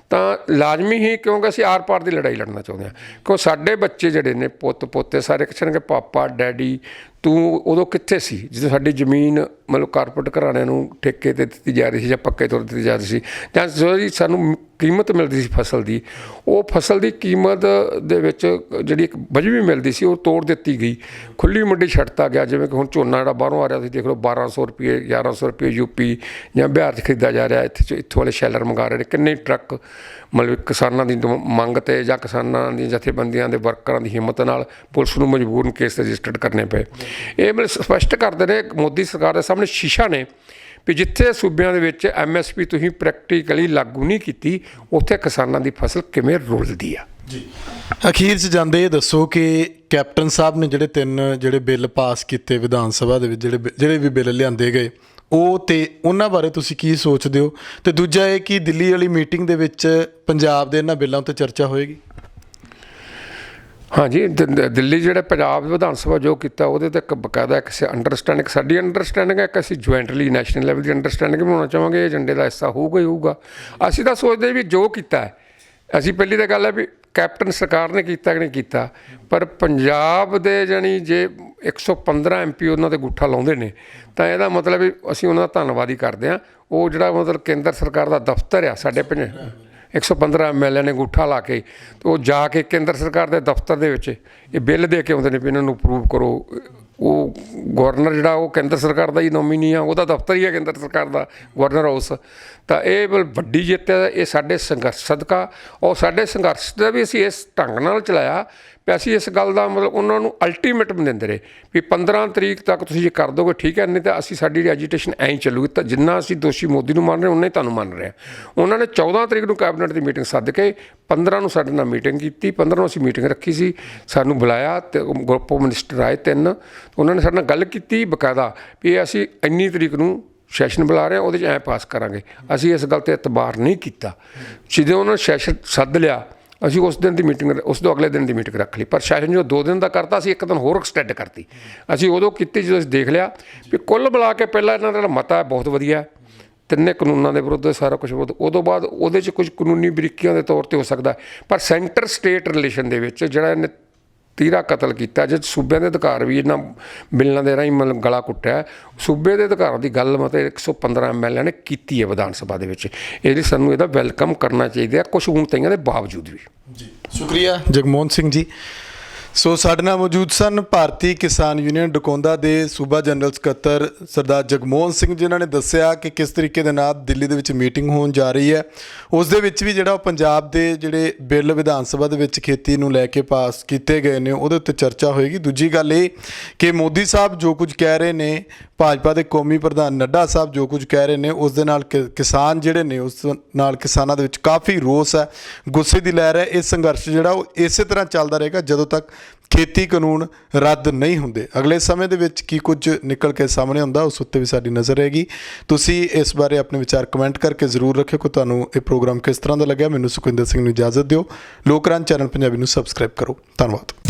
ਤਾਂ ਲਾਜ਼ਮੀ ਹੀ, ਕਿਉਂਕਿ ਅਸੀਂ ਆਰ ਪਾਰ ਦੀ ਲੜਾਈ ਲੜਨਾ ਚਾਹੁੰਦੇ ਹਾਂ। ਕਿਉਂ ਸਾਡੇ ਬੱਚੇ ਜਿਹੜੇ ਨੇ, ਪੁੱਤ ਪੋਤੇ ਸਾਰੇ ਕਹਿਣਗੇ ਪਾਪਾ ਡੈਡੀ ਤੂੰ ਉਦੋਂ ਕਿੱਥੇ ਸੀ ਜਦੋਂ ਸਾਡੀ ਜ਼ਮੀਨ ਮਤਲਬ ਕਾਰਪੋਰੇਟ ਘਰਾਣਿਆਂ ਨੂੰ ਠੇਕੇ 'ਤੇ ਦਿੱਤੀ ਜਾ ਰਹੀ ਸੀ ਜਾਂ ਪੱਕੇ ਤੌਰ 'ਤੇ ਦਿੱਤੀ ਜਾ ਰਹੀ ਸੀ, ਜਾਂ ਜਿਹੜੀ ਸਾਨੂੰ ਕੀਮਤ ਮਿਲਦੀ ਸੀ ਫਸਲ ਦੀ, ਉਹ ਫਸਲ ਦੀ ਕੀਮਤ ਦੇ ਵਿੱਚ ਜਿਹੜੀ ਇੱਕ ਵਜ੍ਹਵੀਂ ਮਿਲਦੀ ਸੀ ਉਹ ਤੋੜ ਦਿੱਤੀ ਗਈ, ਖੁੱਲ੍ਹੀ ਮੰਡੀ ਛੱਡਤਾ ਗਿਆ। ਜਿਵੇਂ ਕਿ ਹੁਣ ਝੋਨਾ ਜਿਹੜਾ ਬਾਹਰੋਂ ਆ ਰਿਹਾ, ਤੁਸੀਂ ਦੇਖ ਲਓ 1200 ਰੁਪਏ 1100 ਰੁਪਏ UP ਜਾਂ ਬਿਹਾਰ 'ਚ ਖਰੀਦਾ ਜਾ ਰਿਹਾ। ਇੱਥੋਂ ਵਾਲੇ ਸ਼ੈਲਰ ਮੰਗਾ ਰਹੇ ਨੇ, ਕਿੰਨੇ ਟਰੱਕ ਮਤਲਬ ਕਿਸਾਨਾਂ ਦੀ ਮੰਗ 'ਤੇ ਜਾਂ ਕਿਸਾਨਾਂ ਦੀ ਜਥੇਬੰਦੀਆਂ ਦੇ ਵਰਕਰਾਂ ਦੀ ਹਿੰਮਤ ਨਾਲ ਪੁਲਿਸ ਨੂੰ ਮਜਬੂਰਨ ਕੇਸ ਰਜਿਸਟਰਡ ਕਰਨੇ ਪਏ। ਇਹ ਮਤਲਬ ਸਪਸ਼ਟ ਕਰਦੇ ਨੇ ਮੋਦੀ ਸਰਕਾਰ ਦੇ ਸਾਹਮਣੇ ਸ਼ੀਸ਼ਾ ਨੇ ਵੀ ਜਿੱਥੇ ਸੂਬਿਆਂ ਦੇ ਵਿੱਚ MSP ਤੁਸੀਂ ਪ੍ਰੈਕਟੀਕਲੀ ਲਾਗੂ ਨਹੀਂ ਕੀਤੀ, ਉੱਥੇ ਕਿਸਾਨਾਂ ਦੀ ਫਸਲ ਕਿਵੇਂ ਰੁਲਦੀ ਆ। ਜੀ, ਅਖੀਰ 'ਚ ਜਾਂਦੇ ਇਹ ਦੱਸੋ ਕਿ ਕੈਪਟਨ ਸਾਹਿਬ ਨੇ ਜਿਹੜੇ 3 ਬਿੱਲ ਪਾਸ ਕੀਤੇ ਵਿਧਾਨ ਸਭਾ ਦੇ ਵਿੱਚ, ਜਿਹੜੇ ਵੀ ਬਿੱਲ ਲਿਆਂਦੇ ਗਏ, ਉਹ ਤੇ ਉਹਨਾਂ ਬਾਰੇ ਤੁਸੀਂ ਕੀ ਸੋਚਦੇ ਹੋ? ਅਤੇ ਦੂਜਾ ਇਹ ਕਿ ਦਿੱਲੀ ਵਾਲੀ ਮੀਟਿੰਗ ਦੇ ਵਿੱਚ ਪੰਜਾਬ ਦੇ ਇਹਨਾਂ ਬਿੱਲਾਂ ਉੱਤੇ ਚਰਚਾ ਹੋਏਗੀ? ਹਾਂਜੀ, ਦਿੱਲੀ ਜਿਹੜੇ ਪੰਜਾਬ ਵਿਧਾਨ ਸਭਾ ਜੋ ਕੀਤਾ ਉਹਦੇ 'ਤੇ ਇੱਕ ਬਕਾਇਦਾ ਇੱਕ ਅੰਡਰਸਟੈਂਡਿੰਗ, ਸਾਡੀ ਅੰਡਰਸਟੈਂਡਿੰਗ ਹੈ, ਇੱਕ ਅਸੀਂ ਜੁਆਇੰਟਲੀ ਨੈਸ਼ਨਲ ਲੈਵਲ ਦੀ ਅੰਡਰਸਟੈਂਡਿੰਗ ਬਣਾਉਣਾ ਚਾਹਾਂਗੇ। ਇਹ ਏਜੰਡੇ ਦਾ ਹਿੱਸਾ ਹੋਊਗਾ ਹੀ ਹੋਊਗਾ। ਅਸੀਂ ਤਾਂ ਸੋਚਦੇ ਵੀ ਜੋ ਕੀਤਾ ਹੈ, ਅਸੀਂ ਪਹਿਲੀ ਤਾਂ ਗੱਲ ਹੈ ਵੀ ਕੈਪਟਨ ਸਰਕਾਰ ਨੇ ਕੀਤਾ ਕਿ ਨਹੀਂ ਕੀਤਾ, ਪਰ ਪੰਜਾਬ ਦੇ ਜਾਣੀ ਜੇ 115 MP ਉਹਨਾਂ 'ਤੇ ਗੁੱਠਾ ਲਾਉਂਦੇ ਨੇ ਤਾਂ ਇਹਦਾ ਮਤਲਬ ਵੀ ਅਸੀਂ ਉਹਨਾਂ ਦਾ ਧੰਨਵਾਦ ਹੀ ਕਰਦੇ ਹਾਂ। ਉਹ ਜਿਹੜਾ ਮਤਲਬ ਕੇਂਦਰ ਸਰਕਾਰ ਦਾ ਦਫ਼ਤਰ ਆ, ਸਾਡੇ 115 MLA ਨੇ ਅੰਗੂਠਾ ਲਾ ਕੇ ਤੇ ਉਹ ਜਾ ਕੇ ਕੇਂਦਰ ਸਰਕਾਰ ਦੇ ਦਫ਼ਤਰ ਦੇ ਵਿੱਚ ਇਹ ਬਿੱਲ ਦੇ ਕੇ ਆਉਂਦੇ ਨੇ ਵੀ ਇਹਨਾਂ ਨੂੰ ਅਪਰੂਵ ਕਰੋ। ਉਹ ਗਵਰਨਰ ਜਿਹੜਾ ਉਹ ਕੇਂਦਰ ਸਰਕਾਰ ਦਾ ਹੀ ਨੋਮੀਨੀ ਆ, ਉਹਦਾ ਦਫ਼ਤਰ ਹੀ ਹੈ ਕੇਂਦਰ ਸਰਕਾਰ ਦਾ, ਗਵਰਨਰ ਹਾਊਸ। ਤਾਂ ਇਹ ਵੱਡੀ ਜਿੱਤ ਹੈ, ਇਹ ਸਾਡੇ ਸੰਘਰਸ਼ ਸਦਕਾ, ਔਰ ਸਾਡੇ ਸੰਘਰਸ਼ ਦਾ ਵੀ ਅਸੀਂ ਇਸ ਢੰਗ ਨਾਲ ਚਲਾਇਆ ਵੀ ਅਸੀਂ ਇਸ ਗੱਲ ਦਾ ਮਤਲਬ ਉਹਨਾਂ ਨੂੰ ਅਲਟੀਮੇਟਮ ਦਿੰਦੇ ਰਹੇ ਵੀ 15 ਤਰੀਕ ਤੱਕ ਤੁਸੀਂ ਜੇ ਕਰ ਦੋਗੇ ਠੀਕ ਹੈ, ਨਹੀਂ ਤਾਂ ਅਸੀਂ ਸਾਡੀ ਐਜੀਟੇਸ਼ਨ ਐਂ ਹੀ ਚੱਲੂਗੀ। ਤਾਂ ਜਿੰਨਾ ਅਸੀਂ ਦੋਸ਼ੀ ਮੋਦੀ ਨੂੰ ਮੰਨ ਰਹੇ ਉਨਾ ਹੀ ਤੁਹਾਨੂੰ ਮੰਨ ਰਹੇ ਹਾਂ। ਉਹਨਾਂ ਨੇ 14 ਤਰੀਕ ਨੂੰ ਕੈਬਨਿਟ ਦੀ ਮੀਟਿੰਗ ਸੱਦ ਕੇ 15 ਨੂੰ ਸਾਡੇ ਨਾਲ ਮੀਟਿੰਗ ਕੀਤੀ, 15 ਨੂੰ ਅਸੀਂ ਮੀਟਿੰਗ ਰੱਖੀ ਸੀ, ਸਾਨੂੰ ਬੁਲਾਇਆ ਅਤੇ ਗਰੁੱਪ ਆਫ ਮਿਨਿਸਟਰ ਆਏ 3, ਉਹਨਾਂ ਨੇ ਸਾਡੇ ਨਾਲ ਗੱਲ ਕੀਤੀ ਬਕਾਇਦਾ ਵੀ ਅਸੀਂ ਇੰਨੀ ਤਰੀਕ ਨੂੰ ਸੈਸ਼ਨ ਬੁਲਾ ਰਹੇ ਹਾਂ, ਉਹਦੇ 'ਚ ਐਂ ਪਾਸ ਕਰਾਂਗੇ। ਅਸੀਂ ਇਸ ਗੱਲ 'ਤੇ ਇਤਬਾਰ ਨਹੀਂ ਕੀਤਾ। ਜਦੋਂ ਉਹਨਾਂ ਨੇ ਸੈਸ਼ਨ ਸੱਦ ਲਿਆ, ਅਸੀਂ ਉਸ ਦਿਨ ਦੀ ਮੀਟਿੰਗ ਉਸ ਤੋਂ ਅਗਲੇ ਦਿਨ ਦੀ ਮੀਟਿੰਗ ਰੱਖ ਲਈ। ਪਰ ਸੈਸ਼ਨ ਜੋ 2 ਦਿਨ ਦਾ ਕਰਤਾ ਅਸੀਂ 1 ਦਿਨ ਹੋਰ ਐਕਸਟੈਂਡ ਕਰਤੀ। ਅਸੀਂ ਉਦੋਂ ਕੀਤੀ ਜਦੋਂ ਅਸੀਂ ਦੇਖ ਲਿਆ ਵੀ ਕੁੱਲ ਮਿਲਾ ਕੇ ਪਹਿਲਾਂ ਇਹਨਾਂ ਦਾ ਮਤਾ ਬਹੁਤ ਵਧੀਆ, ਤਿੰਨੇ ਕਾਨੂੰਨਾਂ ਦੇ ਵਿਰੁੱਧ ਸਾਰਾ ਕੁਝ ਵਿਰੁੱਧ, ਉਦੋਂ ਬਾਅਦ ਉਹਦੇ 'ਚ ਕੁਝ ਕਾਨੂੰਨੀ ਬਰੀਕੀਆਂ ਦੇ ਤੌਰ 'ਤੇ ਹੋ ਸਕਦਾ, ਪਰ ਸੈਂਟਰ ਸਟੇਟ ਰਿਲੇਸ਼ਨ ਦੇ ਵਿੱਚ ਜਿਹੜਾ ਇਹਨੇ ਤੀਰਾ ਕਤਲ ਕੀਤਾ, ਜੇ ਸੂਬਿਆਂ ਦੇ ਅਧਿਕਾਰ ਵੀ ਇਹਨਾਂ ਬਿੱਲਾਂ ਦੇ ਰਾਹੀਂ ਮਤਲਬ ਗਲਾ ਕੁੱਟਿਆ, ਸੂਬੇ ਦੇ ਅਧਿਕਾਰਾਂ ਦੀ ਗੱਲ ਮਤਲਬ 115 MLA ਨੇ ਕੀਤੀ ਹੈ ਵਿਧਾਨ ਸਭਾ ਦੇ ਵਿੱਚ। ਇਹ ਲਈ ਸਾਨੂੰ ਇਹਦਾ ਵੈਲਕਮ ਕਰਨਾ ਚਾਹੀਦਾ ਕੁਛ ਊਣਤਾਈਆਂ ਦੇ ਬਾਵਜੂਦ ਵੀ। ਜੀ ਸ਼ੁਕਰੀਆ ਜਗਮੋਹਨ ਸਿੰਘ ਜੀ। ਸੋ ਸਾਡੇ ਨਾਲ ਮੌਜੂਦ ਸਨ ਭਾਰਤੀ ਕਿਸਾਨ ਯੂਨੀਅਨ ਡਕੌਂਦਾ ਦੇ ਸੂਬਾ ਜਨਰਲ ਸਕੱਤਰ ਸਰਦਾਰ ਜਗਮੋਹਨ ਸਿੰਘ, ਜਿਨ੍ਹਾਂ ਨੇ ਦੱਸਿਆ ਕਿ ਕਿਸ ਤਰੀਕੇ ਦੇ ਨਾਲ ਦਿੱਲੀ ਦੇ ਵਿੱਚ ਮੀਟਿੰਗ ਹੋਣ ਜਾ ਰਹੀ ਹੈ। ਉਸ ਦੇ ਵਿੱਚ ਵੀ ਜਿਹੜਾ ਉਹ ਪੰਜਾਬ ਦੇ ਜਿਹੜੇ ਬਿੱਲ ਵਿਧਾਨ ਸਭਾ ਦੇ ਵਿੱਚ ਖੇਤੀ ਨੂੰ ਲੈ ਕੇ ਪਾਸ ਕੀਤੇ ਗਏ ਨੇ ਉਹਦੇ ਉੱਤੇ ਚਰਚਾ ਹੋਏਗੀ। ਦੂਜੀ ਗੱਲ ਇਹ ਕਿ ਮੋਦੀ ਸਾਹਿਬ ਜੋ ਕੁਝ ਕਹਿ ਰਹੇ ਨੇ, ਭਾਜਪਾ ਦੇ ਕੌਮੀ ਪ੍ਰਧਾਨ ਨੱਡਾ ਸਾਹਿਬ ਜੋ ਕੁਝ ਕਹਿ ਰਹੇ ਨੇ, ਉਸ ਦੇ ਨਾਲ ਕਿਸਾਨ ਜਿਹੜੇ ਨੇ ਉਸ ਨਾਲ ਕਿਸਾਨਾਂ ਦੇ ਵਿੱਚ ਕਾਫੀ ਰੋਸ ਹੈ, ਗੁੱਸੇ ਦੀ ਲਹਿਰ ਹੈ। ਇਹ ਸੰਘਰਸ਼ ਜਿਹੜਾ ਉਹ ਇਸੇ ਤਰ੍ਹਾਂ ਚੱਲਦਾ ਰਹੇਗਾ ਜਦੋਂ ਤੱਕ ਖੇਤੀ ਕਾਨੂੰਨ ਰੱਦ ਨਹੀਂ ਹੁੰਦੇ। ਅਗਲੇ ਸਮੇਂ ਦੇ ਵਿੱਚ ਕੀ ਕੁਝ ਨਿਕਲ ਕੇ ਸਾਹਮਣੇ ਆਉਂਦਾ ਉਸ ਉੱਤੇ ਵੀ ਸਾਡੀ ਨਜ਼ਰ ਰਹੇਗੀ। ਤੁਸੀਂ ਇਸ ਬਾਰੇ ਆਪਣੇ ਵਿਚਾਰ ਕਮੈਂਟ ਕਰਕੇ ਜ਼ਰੂਰ ਰੱਖਿਓ ਕਿ ਤੁਹਾਨੂੰ ਇਹ ਪ੍ਰੋਗਰਾਮ ਕਿਸ ਤਰ੍ਹਾਂ ਦਾ ਲੱਗਿਆ। ਮੈਨੂੰ ਸੁਖਵਿੰਦਰ ਸਿੰਘ ਨੂੰ ਇਜਾਜ਼ਤ ਦਿਓ। ਲੋਕ ਰਾਜ ਚੈਨਲ ਪੰਜਾਬੀ ਨੂੰ ਸਬਸਕ੍ਰਾਈਬ ਕਰੋ। ਧੰਨਵਾਦ।